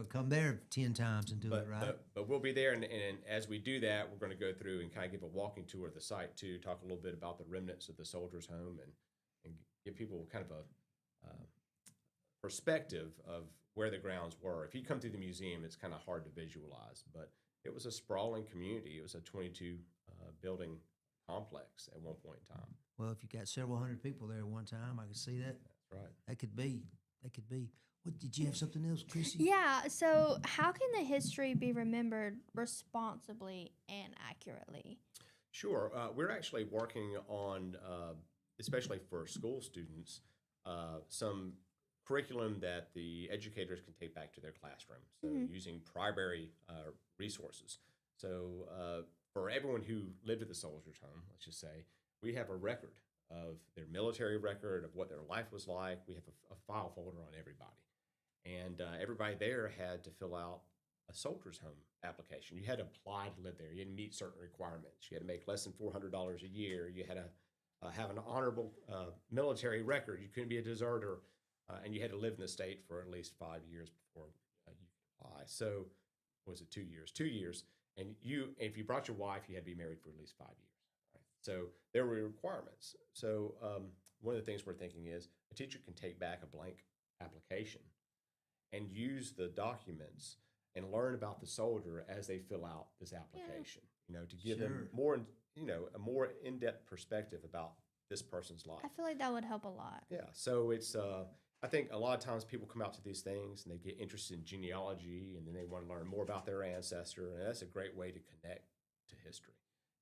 come there 10 times and do it right. But we'll be there, and as we do that, we're going to go through and kind of give a walking tour of the site too, talk a little bit about the remnants of the soldiers' home, and give people kind of a perspective of where the grounds were. If you come through the museum, it's kind of hard to visualize, but it was a sprawling community. It was a 22 building complex at one point in time. Well, if you got several hundred people there at one time, I can see that. That's right. That could be. That could be. What did you have something else, Chrissy? Yeah, so how can the history be remembered responsibly and accurately? Sure. We're actually working on, especially for school students, some curriculum that the educators can take back to their classroom. So using primary resources. So for everyone who lived at the Soldiers' Home, let's just say, we have a record of their military record, of what their life was like. We have a file folder on everybody. And everybody there had to fill out a Soldiers' Home application. You had to apply to live there. You had to meet certain requirements. You had to make less than $400 a year. You had to have an honorable military record. You couldn't be a deserter. And you had to live in the state for at least 5 years before you could apply. So, was it 2 years? 2 years. And if you brought your wife, you had to be married for at least 5 years. Right? So there were requirements. So one of the things we're thinking is a teacher can take back a blank application and use the documents and learn about the soldier as they fill out this application. To give them more, a more in-depth perspective about this person's life. I feel like that would help a lot. Yeah. So it's, I think a lot of times people come out to these things and they get interested in genealogy and then they want to learn more about their ancestor. And that's a great way to connect to history,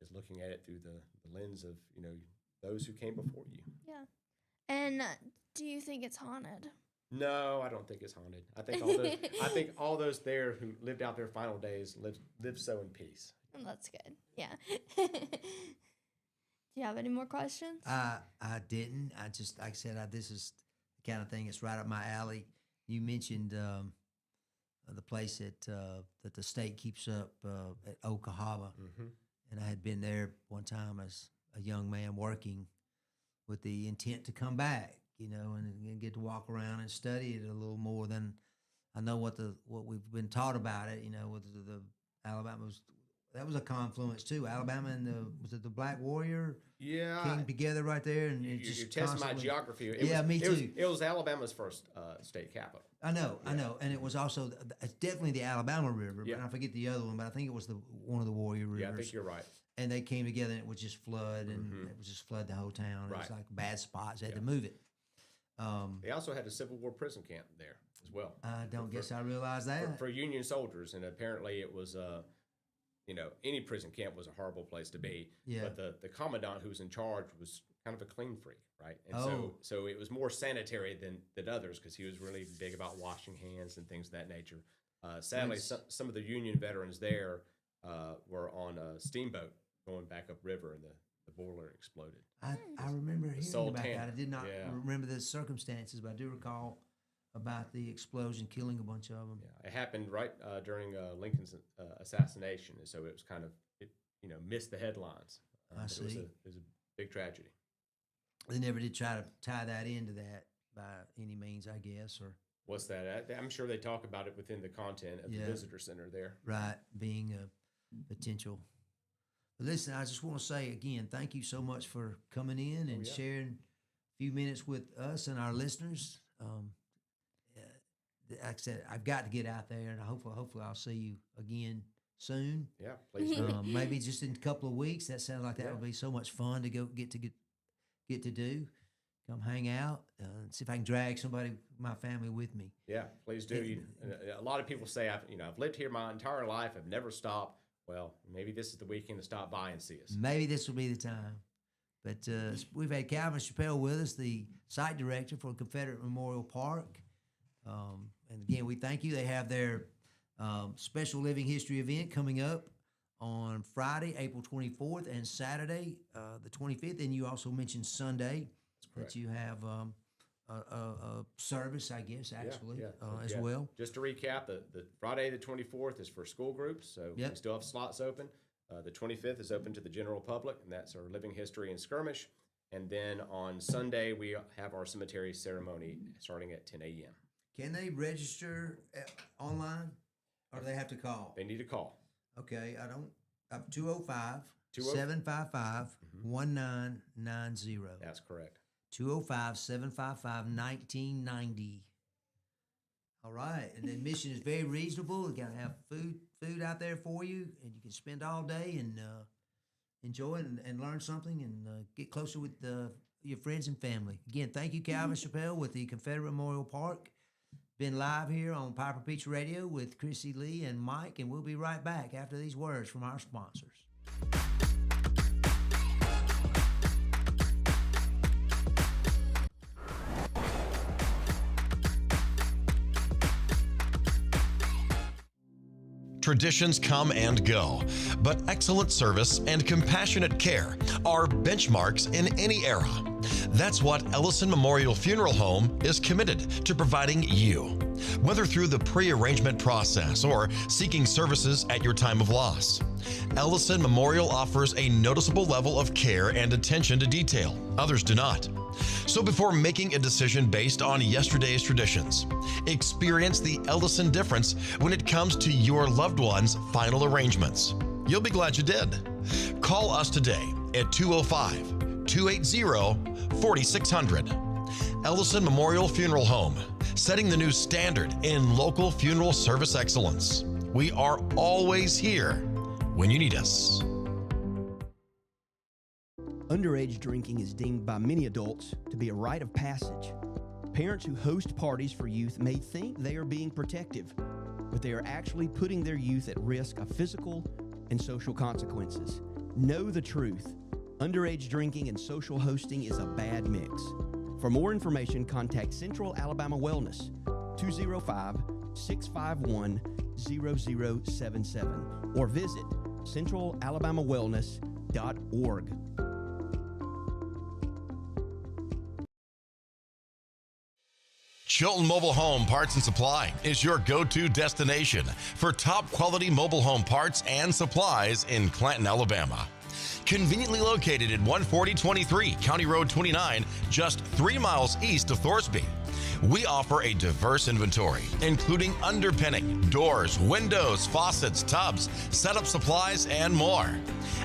is looking at it through the lens of, those who came before you. Yeah. And do you think it's haunted? No, I don't think it's haunted. I think all those there who lived out their final days lived so in peace. That's good. Yeah. Do you have any more questions? I didn't. I just, like I said, this is the kind of thing that's right up my alley. You mentioned the place that the state keeps up at Okahaba, and I had been there one time as a young man working with the intent to come back, and get to walk around and study it a little more than I know what we've been taught about it. With the Alabama that was a confluence too. Alabama and was it the Black Warrior? Yeah, came together right there, and you're testing my geography. Me too. It was Alabama's first state capital. I know, and it was also it's definitely the Alabama River, but I forget the other one. But I think it was one of the Warrior Rivers. Yeah, I think you're right. And they came together, and it would just flood, and it would just flood the whole town. It was like bad spots; they had to move it. They also had a Civil War prison camp there as well. I don't guess I realized that for Union soldiers, and apparently it was any prison camp was a horrible place to be. Yeah. But the commandant who was in charge was kind of a clean freak, right? And so it was more sanitary than others because he was really big about washing hands and things of that nature. Sadly, some of the Union veterans there were on a steamboat going back upriver, and the boiler exploded. I remember hearing about Sultana. that. I did not remember the circumstances, but I do recall about the explosion killing a bunch of them. Yeah, it happened right during Lincoln's assassination, and so it was kind of missed the headlines. I see. It was a big tragedy. They never did try to tie that into that by any means, I guess, or what's that? I'm sure they talk about it within the content of the visitor center there. Right, being a potential. But listen, I just want to say again, thank you so much for coming in and sharing a few minutes with us and our listeners. Like I said, I've got to get out there, and hopefully I'll see you again soon. Yeah, please do. Maybe just in a couple of weeks. That sounds like that would be so much fun to get to do. Come hang out and see if I can drag somebody, my family, with me. Yeah, please do. A lot of people say I've lived here my entire life. I've never stopped. Well, maybe this is the weekend to stop by and see us. Maybe this will be the time. But we've had Calvin Chappelle with us, the site director for Confederate Memorial Park. And again, we thank you. They have their special living history event coming up on Friday, April 24th, and Saturday, the 25th. And you also mentioned Sunday that you have a service, I guess, actually, as well. Just to recap, the Friday the 24th is for school groups, so we still have slots open. The 25th is open to the general public, and that's our living history and skirmish. And then on Sunday, we have our cemetery ceremony starting at 10 a.m. Can they register online, or do they have to call? They need to call. Okay, I don't. 205-755-1990. That's correct. 205-755-1990. All right, and the admission is very reasonable. We gotta have food out there for you, and you can spend all day and enjoy it and learn something and get closer with your friends and family. Again, thank you, Calvin Chappelle with the Confederate Memorial Park. Been live here on Piper Peach Radio with Chrissy Lee and Mike, and we'll be right back after these words from our sponsors. Traditions come and go, but excellent service and compassionate care are benchmarks in any era. That's what Ellison Memorial Funeral Home is committed to providing you. Whether through the pre-arrangement process or seeking services at your time of loss, Ellison Memorial offers a noticeable level of care and attention to detail. Others do not. So before making a decision based on yesterday's traditions, experience the Ellison difference when it comes to your loved one's final arrangements. You'll be glad you did. Call us today at 205-280-4600. Ellison Memorial Funeral Home, setting the new standard in local funeral service excellence. We are always here when you need us. Underage drinking is deemed by many adults to be a rite of passage. Parents who host parties for youth may think they are being protective, but they are actually putting their youth at risk of physical and social consequences. Know the truth. Underage drinking and social hosting is a bad mix. For more information, contact Central Alabama Wellness, 205-651-0077, or visit centralalabamawellness.org. Chilton Mobile Home Parts and Supply is your go-to destination for top quality mobile home parts and supplies in Clanton, Alabama. Conveniently located at 14023 County Road 29, just 3 miles east of Thorsby. We offer a diverse inventory, including underpinning, doors, windows, faucets, tubs, setup supplies, and more.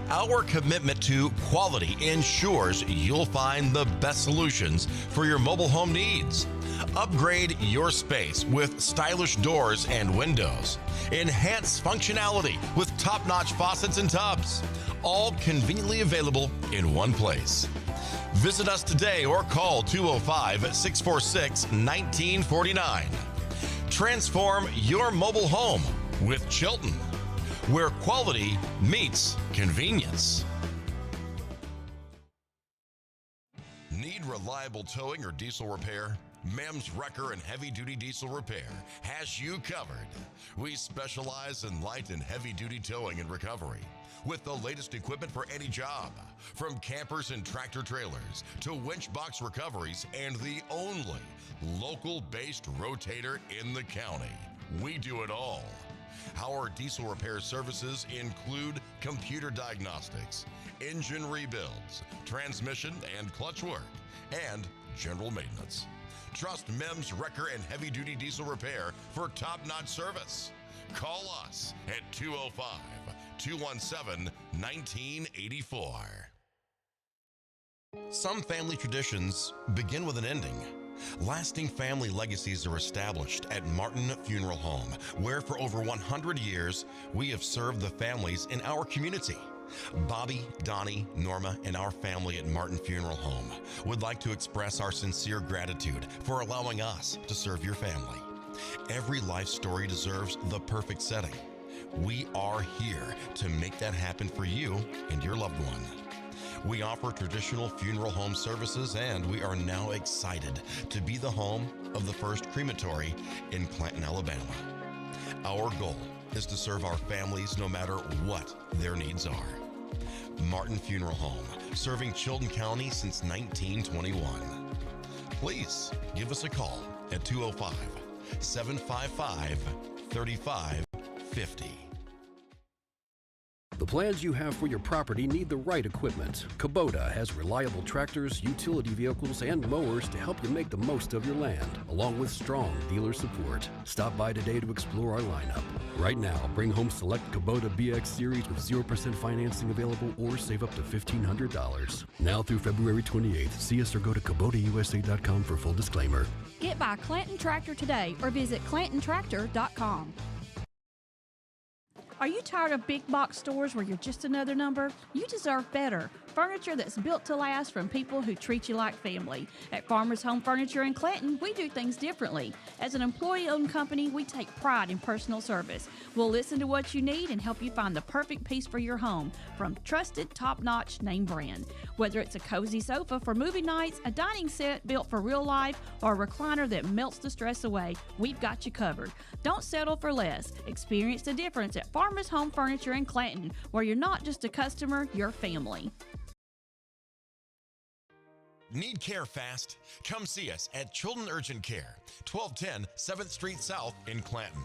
Our commitment to quality ensures you'll find the best solutions for your mobile home needs. Upgrade your space with stylish doors and windows. Enhance functionality with top-notch faucets and tubs. All conveniently available in one place. Visit us today or call 205-646-1949. Transform your mobile home with Chilton, where quality meets convenience. Need reliable towing or diesel repair? Mem's Wrecker and Heavy Duty Diesel Repair has you covered. We specialize in light and heavy duty towing and recovery with the latest equipment for any job, from campers and tractor trailers to winch box recoveries, and the only local-based rotator in the county. We do it all. Our diesel repair services include computer diagnostics, engine rebuilds, transmission and clutch work, and general maintenance. Trust Mem's Wrecker and Heavy Duty Diesel Repair for top-notch service. Call us at 205-217-1984. Some family traditions begin with an ending. Lasting family legacies are established at Martin Funeral Home, where for over 100 years, we have served the families in our community. Bobby, Donnie, Norma, and our family at Martin Funeral Home would like to express our sincere gratitude for allowing us to serve your family. Every life story deserves the perfect setting. We are here to make that happen for you and your loved one. We offer traditional funeral home services, and we are now excited to be the home of the first crematory in Clanton, Alabama. Our goal is to serve our families no matter what their needs are. Martin Funeral Home, serving Chilton County since 1921. Please give us a call at 205-755-3550. The plans you have for your property need the right equipment. Kubota has reliable tractors, utility vehicles, and mowers to help you make the most of your land, along with strong dealer support. Stop by today to explore our lineup. Right now, bring home select Kubota BX Series with 0% financing available or save up to $1,500. Now through February 28th, see us or go to KubotaUSA.com for full disclaimer. Get by Clanton Tractor today or visit ClantonTractor.com. Are you tired of big box stores where you're just another number? You deserve better. Furniture that's built to last from people who treat you like family. At Farmers Home Furniture in Clanton, we do things differently. As an employee-owned company, we take pride in personal service. We'll listen to what you need and help you find the perfect piece for your home from trusted, top-notch name brand. Whether it's a cozy sofa for movie nights, a dining set built for real life, or a recliner that melts the stress away, we've got you covered. Don't settle for less. Experience the difference at Farmers Home Furniture in Clanton, where you're not just a customer, you're family. Need care fast? Come see us at Children Urgent Care, 1210 7th Street South in Clanton.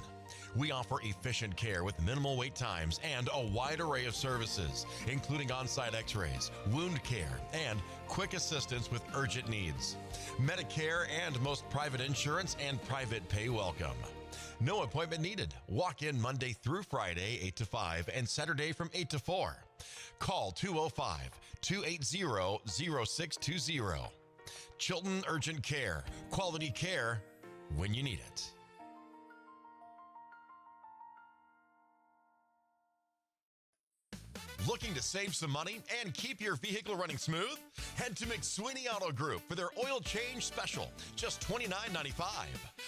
We offer efficient care with minimal wait times and a wide array of services, including on-site x-rays, wound care, and quick assistance with urgent needs. Medicare and most private insurance and private pay welcome. No appointment needed. Walk in Monday through Friday, 8 to 5, and Saturday from 8 to 4. Call 205-280-0620. Chilton Urgent Care. Quality care when you need it. Looking to save some money and keep your vehicle running smooth? Head to McSweeney Auto Group for their oil change special, just $29.95.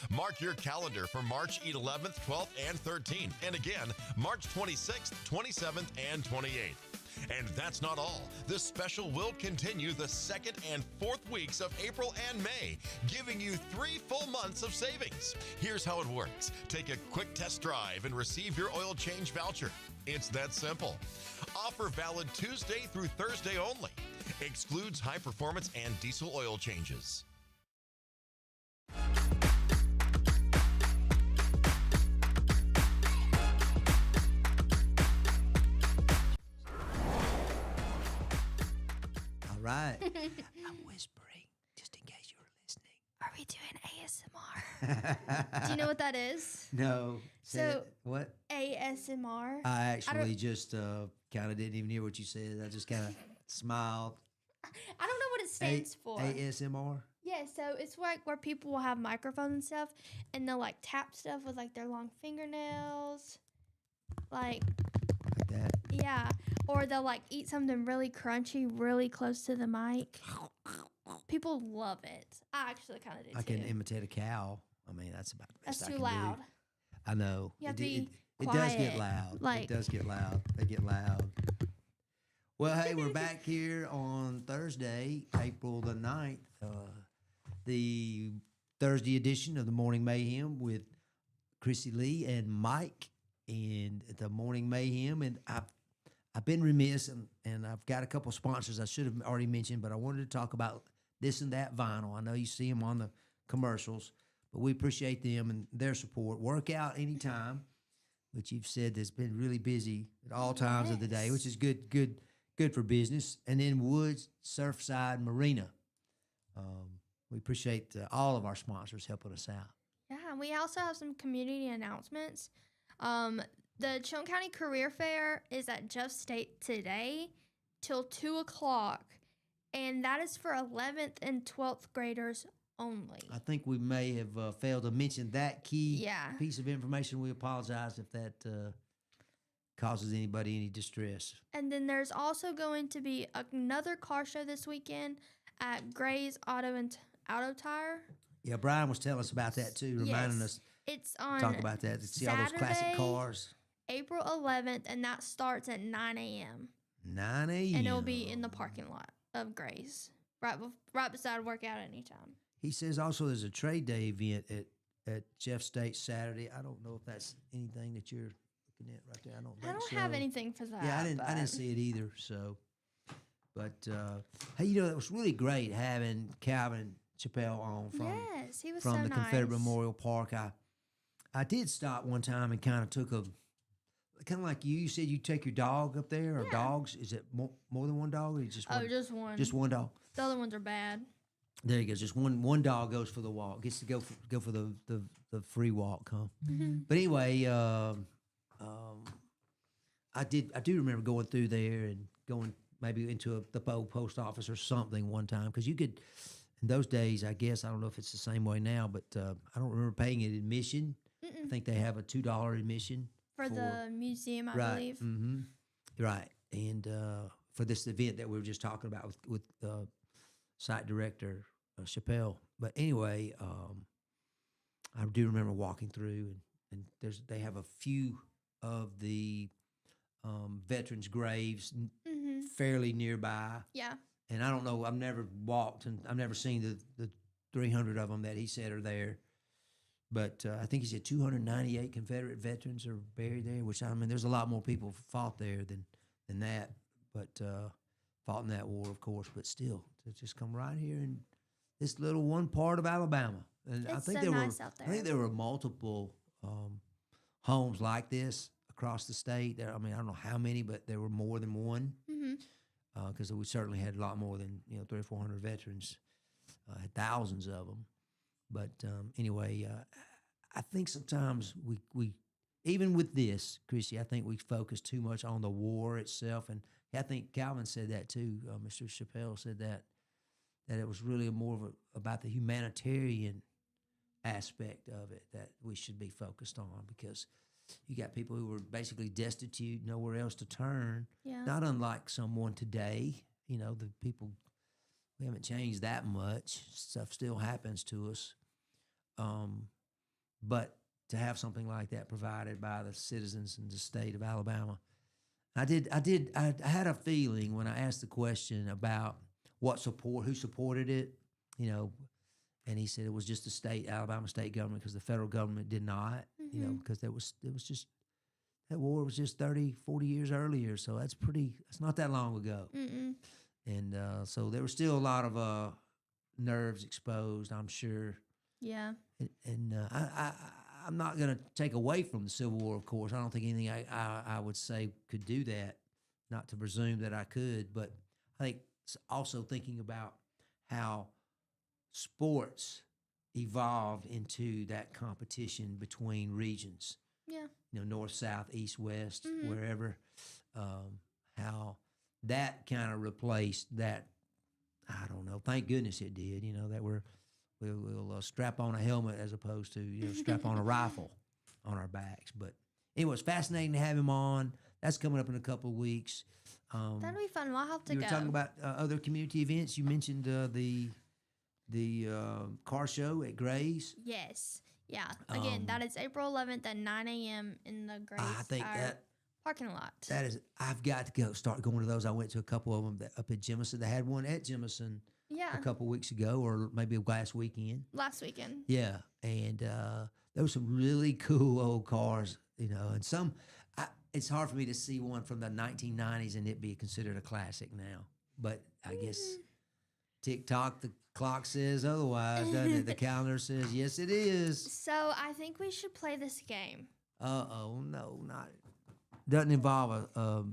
Mark your calendar for March 11th, 12th, and 13th, and again, March 26th, 27th, and 28th. And that's not all. This special will continue the 2nd and 4th weeks of April and May, giving you 3 full months of savings. Here's how it works. Take a quick test drive and receive your oil change voucher. It's that simple. Offer valid Tuesday through Thursday only. Excludes high performance and diesel oil changes. All right. I'm whispering just in case you were listening. Are we doing ASMR? Do you know what that is? No. Say So- it. What? ASMR. I actually just kind of didn't even hear what you said. I just kind of smiled. I don't know what it stands for. ASMR? Yeah, so it's like where people will have microphones and stuff, and they'll like tap stuff with like their long fingernails, like Like that. yeah, or they'll like eat something really crunchy, really close to the mic. People love it. I actually kind of do I too. can imitate a cow. I mean, that's about the best That's I too can loud. do. I know. You have it, to be it does get quiet, loud. like- It does get loud. They get loud. Well, hey, we're back here on Thursday, April the 9th, the Thursday edition of the Morning Mayhem with Chrissy Lee and Mike and the Morning Mayhem. And I've been remiss, and I've got a couple sponsors I should have already mentioned, but I wanted to talk about This and That Vinyl. I know you see them on the commercials, but we appreciate them and their support. Workout anytime, which you've said that's been really busy at all times of the day, which is good for business. And then Woods Surfside Marina. We appreciate all of our sponsors helping us out. Yeah, and we also have some community announcements. The Chilton County Career Fair is at Jeff State today till 2 o'clock, and that is for 11th and 12th graders only. I think we may have failed to mention that key Yeah. piece of information. We apologize if that causes anybody any distress. And then there's also going to be another car show this weekend at Gray's Auto Tire. Yeah, Brian was telling us about that too, reminding Yes. us It's on talk about that to see all those classic Saturday, cars. April 11th, and that starts at 9 a.m. 9 a.m. And it'll be in the parking lot of Gray's, right beside Workout Anytime. He says also there's a trade day event at Jeff State Saturday. I don't know if that's anything that you're looking at right there. I don't I think don't so. have anything for that. Yeah, I didn't but- see it either. So, but hey, it was really great having Calvin Chappelle on Yes, he was from so the nice. Confederate Memorial Park. I did stop one time and kind of took a kind of like you said you take your dog up there, or dogs. Is it more than one dog, or just one? Oh, just one. Just one dog. The other ones are bad. There you go. Just one dog goes for the walk. Gets to go for the free walk, huh? But anyway, I do remember going through there and going maybe into the old post office or something one time, because you could, in those days, I guess, I don't know if it's the same way now, but I don't remember paying an admission. I think they have a $2 admission For the museum, I right. believe. Mm-hmm. Right. And for this event that we were just talking about with site director Chappelle. But anyway, I do remember walking through, and they have a few of the veterans' graves fairly nearby. Yeah. And I don't know, I've never walked, and I've never seen the 300 of them that he said are there. But I think he said 298 Confederate veterans are buried there, which, I mean, there's a lot more people fought there than that, but fought in that war, of course. But still, to just come right here in this little one part of Alabama. And It's so nice out there. I think there were multiple homes like this across the state. I mean, I don't know how many, but there were more than one, because we certainly had a lot more than 300 or 400 veterans, had thousands of them. But anyway, I think sometimes we even with this, Chrissy, I think we focus too much on the war itself, and I think Calvin said that too. Mr. Chappelle said that it was really more about the humanitarian aspect of it that we should be focused on, because you got people who were basically destitute, nowhere else to turn. Yeah. Not unlike someone today. The people, we haven't changed that much. Stuff still happens to us. But to have something like that provided by the citizens in the state of Alabama, I had a feeling when I asked the question about who supported it, and he said it was just the Alabama state government, because the federal government did not, because it was just, that war was just 30, 40 years earlier. So that's not that long ago. And so there was still a lot of nerves exposed, I'm sure. Yeah. And I'm not going to take away from the Civil War, of course. I don't think anything I would say could do that, not to presume that I could. But I think also thinking about how sports evolved into that competition between regions. Yeah. North, south, east, west, wherever. How that kind of replaced that. I don't know. Thank goodness it did. That we'll strap on a helmet as opposed to strap on a rifle on our backs. But anyway, it's fascinating to have him on. That's coming up in a couple of weeks. That'll be fun. We'll have to you go. were talking about other community events. You mentioned the car show at Gray's. Yes. Yeah. Again, that is April 11th at 9 a.m. in the Grace I think that parking lot. that is. I've got to start going to those. I went to a couple of them up at Jemison. They had one at Jemison a couple weeks ago, or maybe last weekend. Last weekend. Yeah, and there were some really cool old cars, and some. It's hard for me to see one from the 1990s and it be considered a classic now. But I guess TikTok, the clock says otherwise, doesn't it? The calendar says yes, it is. So I think we should play this game. No, not. Doesn't involve a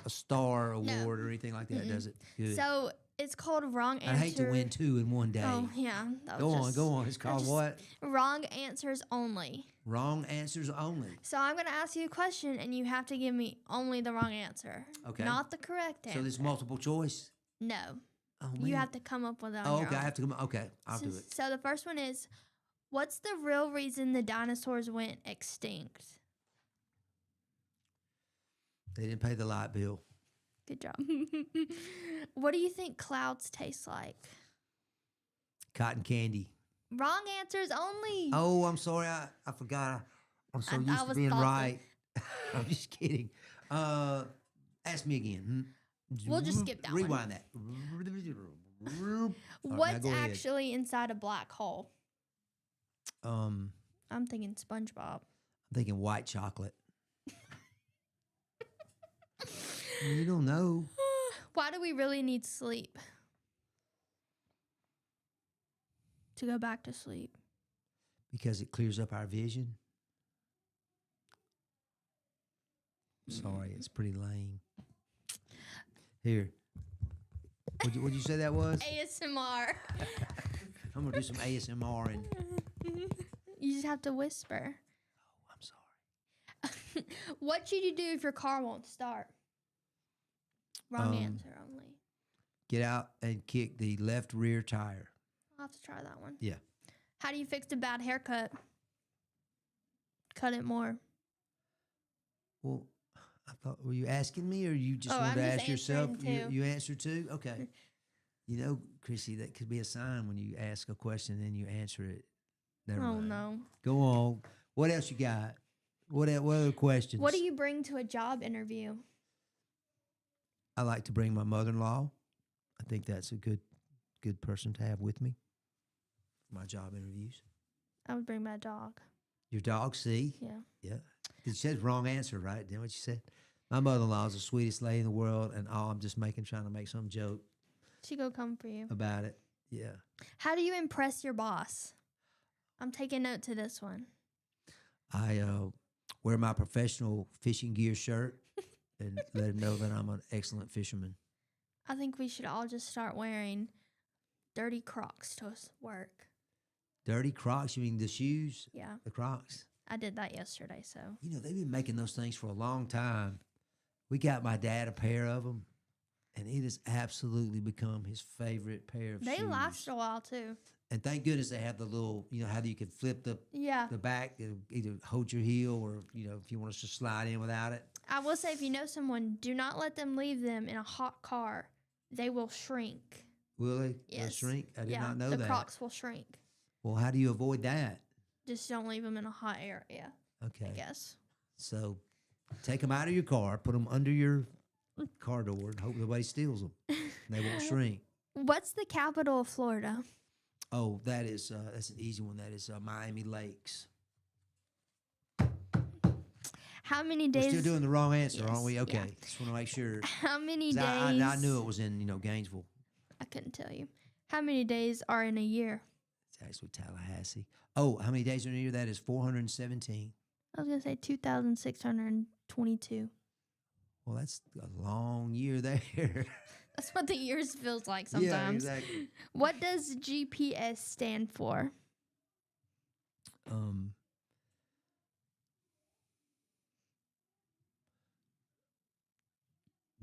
star award or anything like that, does it? Good. So it's called Wrong Answer. I'd hate to win two in one day. Oh, yeah. Go on. It's called what? Wrong Answers Only. Wrong answers only. So I'm going to ask you a question, and you have to give me only the wrong answer. Okay. Not the correct answer. So there's multiple choice? No. Oh, You man. have to come up with it on Oh, your okay. own. I have to come. Okay, I'll do it. So the first one is, what's the real reason the dinosaurs went extinct? They didn't pay the light bill. Good job. What do you think clouds taste like? Cotton candy. Wrong answers only. Oh, I'm sorry. I forgot. I'm so I used to was being thoughtful. right. I'm just kidding. Ask me again. We'll just skip that one. Rewind that. All right, now What's go ahead. actually inside a black hole? I'm I'm thinking SpongeBob. thinking white chocolate. You don't know. Why do we really need sleep? To go back to sleep. Because it clears up our vision. Sorry, it's pretty lame. Here. What'd you say that was? ASMR. I'm going to do some ASMR and... You just have to whisper. Oh, I'm sorry. What should you do if your car won't start? Wrong answer only. Get out and kick the left rear tire. I'll have to try that one. Yeah. How do you fix a bad haircut? Cut it more. Well, I thought, were you asking me or you just Oh, wanted to I'm just ask yourself? answering, too. You answer too? Okay. You know, Chrissy, that could be a sign when you ask a question and then you answer it. Never Oh, mind. no. Go on. What else you got? What other questions? What do you bring to a job interview? I like to bring my mother-in-law. I think that's a good person to have with me for my job interviews. I would bring my dog. Your dog, see? Yeah. Yeah. You said wrong answer, right? Then what you said? My mother-in-law is the sweetest lady in the world, and I'm just trying to make some joke She go come for you. about it. Yeah. How do you impress your boss? I'm taking note to this one. I wear my professional fishing gear shirt and let him know that I'm an excellent fisherman. I think we should all just start wearing dirty Crocs to work. Dirty Crocs? You mean the shoes? Yeah. The Crocs? I did that yesterday, so. You know, they've been making those things for a long time. We got my dad a pair of them, and it has absolutely become his favorite pair of shoes. They last a while, too. And thank goodness they have the little, you know, how you can flip the back, it'll either hold your heel or, you know, if you want us to slide in without it. I will say, if you know someone, do not let them leave them in a hot car. They will shrink. Will they? Yes. They'll shrink? I did not know the that. Crocs will shrink. Well, how do you avoid that? Just don't leave them in a hot area, Okay. I guess. So take them out of your car, put them under your car door, and hope nobody steals them. They won't shrink. What's the capital of Florida? Oh, that's an easy one. That is Miami Lakes. How many days? We're still doing the wrong answer, Yes, aren't we? Okay. yeah. Just want to make sure. How many 'Cause days? I knew it was in, Gainesville. I couldn't tell you. How many days are in a year? It's actually Tallahassee. Oh, how many days are in a year? That is 417. I was going to say 2,622. Well, that's a long year there. That's what the years feels like sometimes. Yeah, exactly. What does GPS stand for?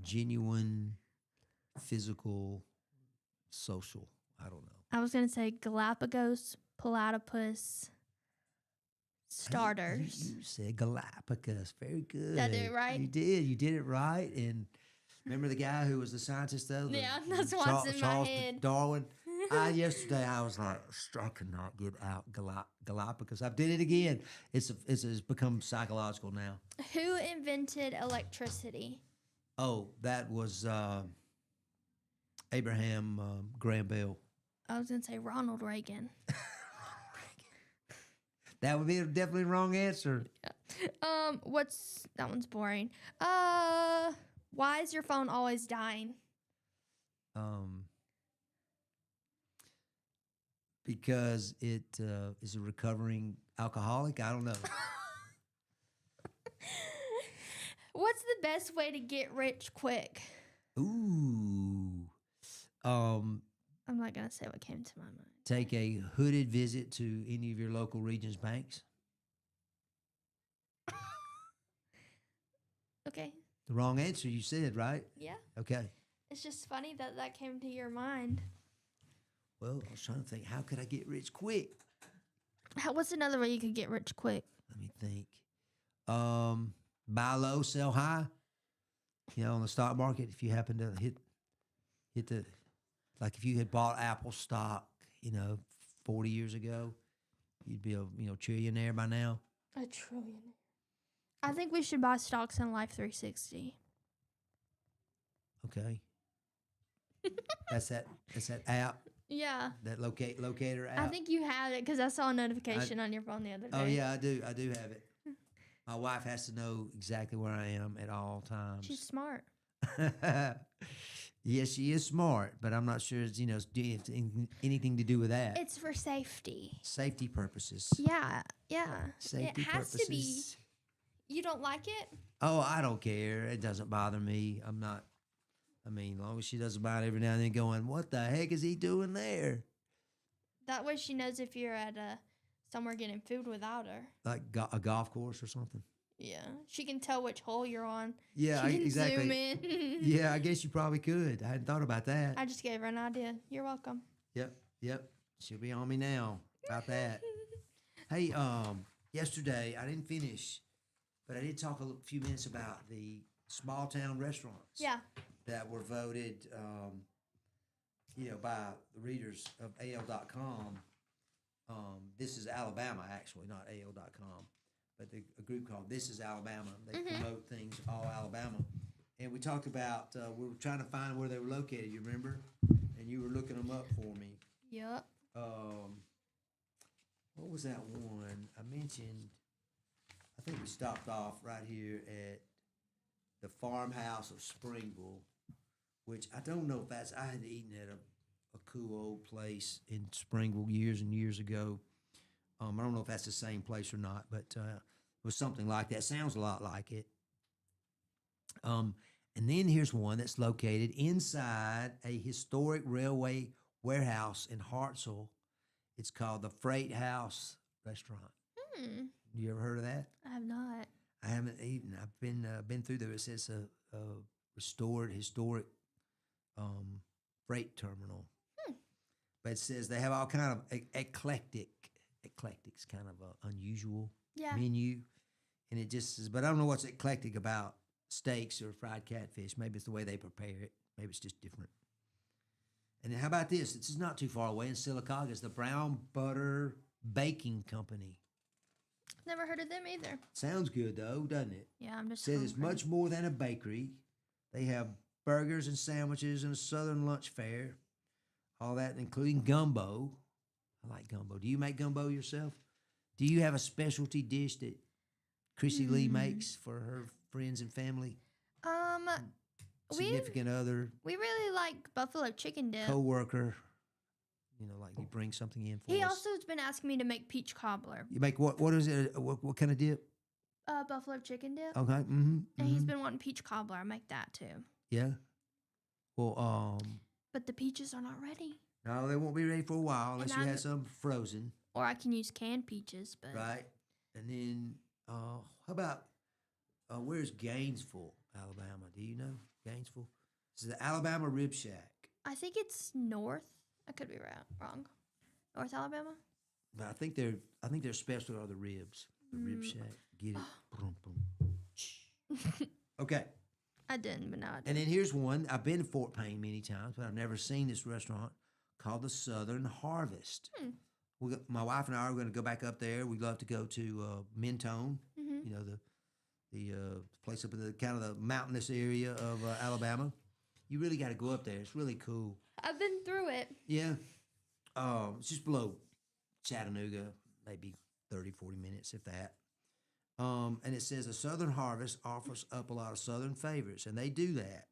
Genuine, physical, social. I don't know. I was going to say Galapagos, Platypus, starters. You said Galapagos. Very good. Did I do it right? You did. You did it right. And remember the guy who was the scientist, though? Yeah, that's what's in my Charles head. Darwin. Yesterday, I was like, I cannot get out Galapagos. I did it again. It's become psychological now. Who invented electricity? Oh, that was Abraham Graham Bell. I was going to say Ronald Reagan. That would be definitely the wrong answer. That one's boring. Why is your phone always dying? Because it is a recovering alcoholic. I don't know. What's the best way to get rich quick? Ooh. I'm not going to say what came to my mind. Take a hooded visit to any of your local regions banks. Okay. The wrong answer you said, right? Yeah. Okay. It's just funny that came to your mind. Well, I was trying to think, how could I get rich quick? What's another way you could get rich quick? Let me think. Buy low, sell high. On the stock market, if you happen to hit the, like if you had bought Apple stock, 40 years ago, you'd be a trillionaire by now. A trillionaire. I think we should buy stocks in Life 360. Okay. That's that app. Yeah. That locator app. I think you have it because I saw a notification on your phone the other day. Oh yeah, I do have it. My wife has to know exactly where I am at all times. She's smart. Yes, she is smart, but I'm not sure it's anything to do with that. It's for safety. Safety purposes. Yeah. Safety it has purposes. to be. You don't like it? Oh, I don't care. It doesn't bother me. I'm not. I mean, as long as she doesn't mind every now and then going, what the heck is he doing there? That way she knows if you're at somewhere getting food without her. Like a golf course or something? Yeah. She can tell which hole you're on. Yeah, She can exactly. zoom in. Yeah, I guess you probably could. I hadn't thought about that. I just gave her an idea. You're welcome. Yep. She'll be on me now about that. Hey, yesterday I didn't finish, but I did talk a few minutes about the small town restaurants. Yeah. That were voted, by the readers of AL.com. This is Alabama, actually, not AL.com, but a group called This is Alabama. They promote things all Alabama. And we talked about, we were trying to find where they were located, you remember? And you were looking them up for me. Yep. What was that one I mentioned? I think we stopped off right here at the farmhouse of Springville, which I don't know if I had eaten at a cool old place in Springville years and years ago. I don't know if that's the same place or not, but it was something like that. Sounds a lot like it. And then here's one that's located inside a historic railway warehouse in Hartselle. It's called the Freight House Restaurant. You ever heard of that? I have not. I haven't eaten. I've been through there. It says a restored historic freight terminal. But it says they have all kind of eclectic's kind of a unusual menu, and it just says. But I don't know what's eclectic about steaks or fried catfish. Maybe it's the way they prepare it. Maybe it's just different. And then how about this? This is not too far away in Sylacauga. It's the Brown Butter Baking Company. Never heard of them either. Sounds good though, doesn't it? Yeah, I'm just Says it's hungry. much more than a bakery. They have burgers and sandwiches and a southern lunch fare. All that, including gumbo. I like gumbo. Do you make gumbo yourself? Do you have a specialty dish that Chrissy Lee makes for her friends and family? Significant other, We really like buffalo chicken dip. co-worker. Like you bring something in for He us. also has been asking me to make peach cobbler. You make what? What is it? What kind of dip? Buffalo chicken dip. Okay. And he's been wanting peach cobbler. I make that too. Yeah. Well, But the peaches are not ready. no, they won't be ready for a while unless And you I'm- have some frozen. Or I can use canned peaches, but Right. And then, how about where's Gainesville, Alabama? Do you know Gainesville? This is the Alabama Rib Shack. I think it's north. I could be wrong. North Alabama? But I think their special are the ribs. The Rib Shack. Get it? Boom, boom. Okay. I didn't, but now I do. And then here's one. I've been to Fort Payne many times, but I've never seen this restaurant called the Southern Harvest. My wife and I are going to go back up there. We'd love to go to Mentone, the place up in the kind of the mountainous area of Alabama. You really got to go up there. It's really cool. I've been through it. Yeah. It's just below Chattanooga, maybe 30, 40 minutes, if that. And it says the Southern Harvest offers up a lot of Southern favorites, and they do that.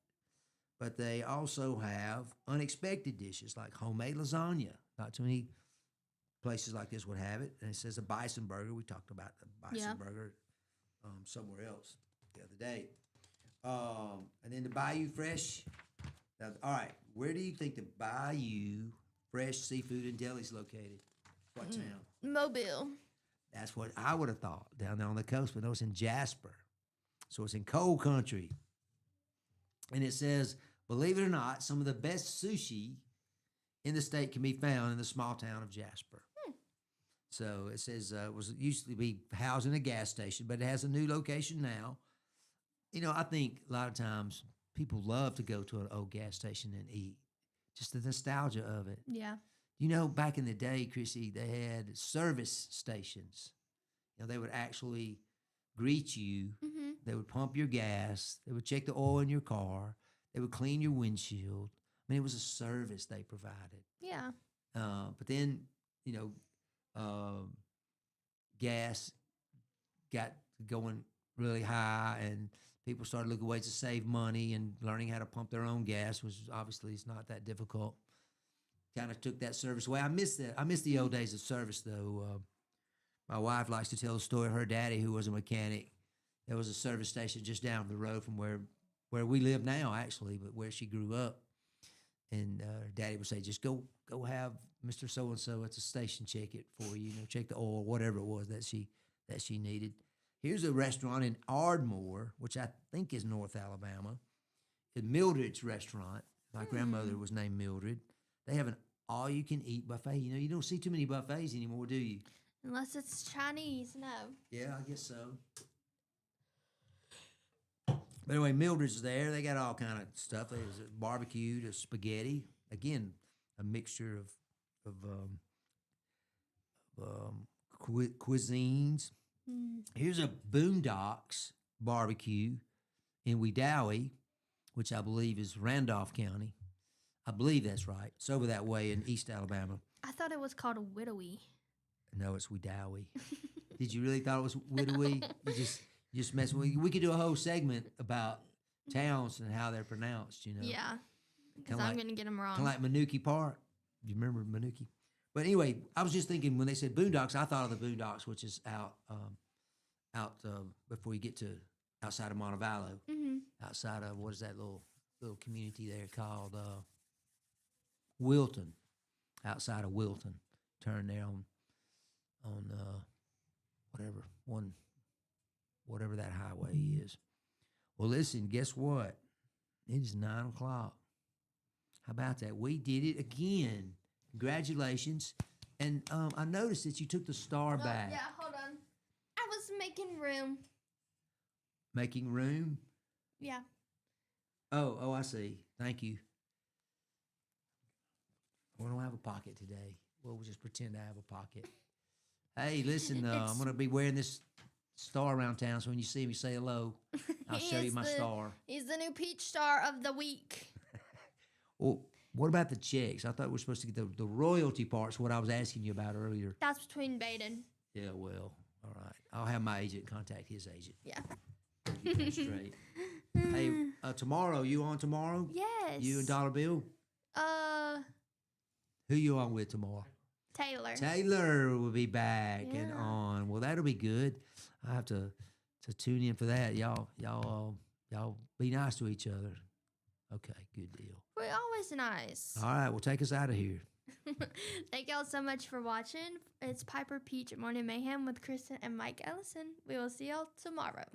But they also have unexpected dishes like homemade lasagna. Not too many places like this would have it. And it says a bison burger. We talked about the bison burger somewhere else the other day. And then the Bayou Fresh. Now, all right, where do you think the Bayou Fresh Seafood and Deli is located? What town? Mobile. That's what I would have thought, down there on the coast, but no, it's in Jasper. So it's in cold country. And it says, believe it or not, some of the best sushi in the state can be found in the small town of Jasper. So it says it used to be housed in a gas station, but it has a new location now. I think a lot of times people love to go to an old gas station and eat. Just the nostalgia of it. Yeah. Back in the day, Chrissy, they had service stations. They would actually greet you. Mm-hmm. They would pump your gas. They would check the oil in your car. They would clean your windshield. I mean, it was a service they provided. Yeah. But then, gas got going really high, and people started looking ways to save money, and learning how to pump their own gas, which obviously is not that difficult. Kind of took that service away. I miss that. I miss the old days of service, though. My wife likes to tell the story of her daddy, who was a mechanic. There was a service station just down the road from where we live now, actually, but where she grew up. And Daddy would say, just go have Mr. So-and-so at the station check it for you, check the oil, whatever it was that she needed. Here's a restaurant in Ardmore, which I think is North Alabama. It's Mildred's Restaurant. My grandmother was named Mildred. They have an all-you-can-eat buffet. You don't see too many buffets anymore, do you? Unless it's Chinese, no. Yeah, I guess so. But anyway, Mildred's there. They got all kind of stuff. There's a barbecue, there's spaghetti. Again, a mixture of cuisines. Here's a Boondocks barbecue in Wedowee, which I believe is Randolph County. I believe that's right. It's over that way in East Alabama. I thought it was called a Widowy. No, it's Wedowee. Did you really thought it was Widowee? You just messing with. We could do a whole segment about towns and how they're pronounced. Yeah, because Kinda I'm like- gonna get them wrong. Kind of like Manuki Park. Do you remember Manuki? But anyway, I was just thinking when they said Boondocks, I thought of the Boondocks, which is out before you get to outside of Montevallo, outside of what is that little community there called Wilton, outside of Wilton. Turn there on whatever that highway is. Well, listen, guess what? It is 9 o'clock. How about that? We did it again. Congratulations. And I noticed that you took the star back. Yeah, hold on. I was making room. Making room? Yeah. Oh, I see. Thank you. We don't have a pocket today. We'll just pretend I have a pocket. Hey, listen, I'm going to be wearing this star around town, so when you see me, say hello. I'll show you my star. He's the new Peach Star of the week. Well, what about the checks? I thought we were supposed to get the royalty part's what I was asking you about earlier. That's between Baden. Yeah, well, all right. I'll have my agent contact his agent. Yeah. Keep that straight. Hey, tomorrow, you on tomorrow? Yes. You and Dollar Bill? Who you on with tomorrow? Taylor. Taylor will be back and Yeah. on. Well, that'll be good. I have to tune in for that. Y'all be nice to each other. Okay, good deal. We're always nice. All right, well, take us out of here. Thank y'all so much for watching. It's Piper Peach at Morning Mayhem with Kristin and Mike Ellison. We will see y'all tomorrow.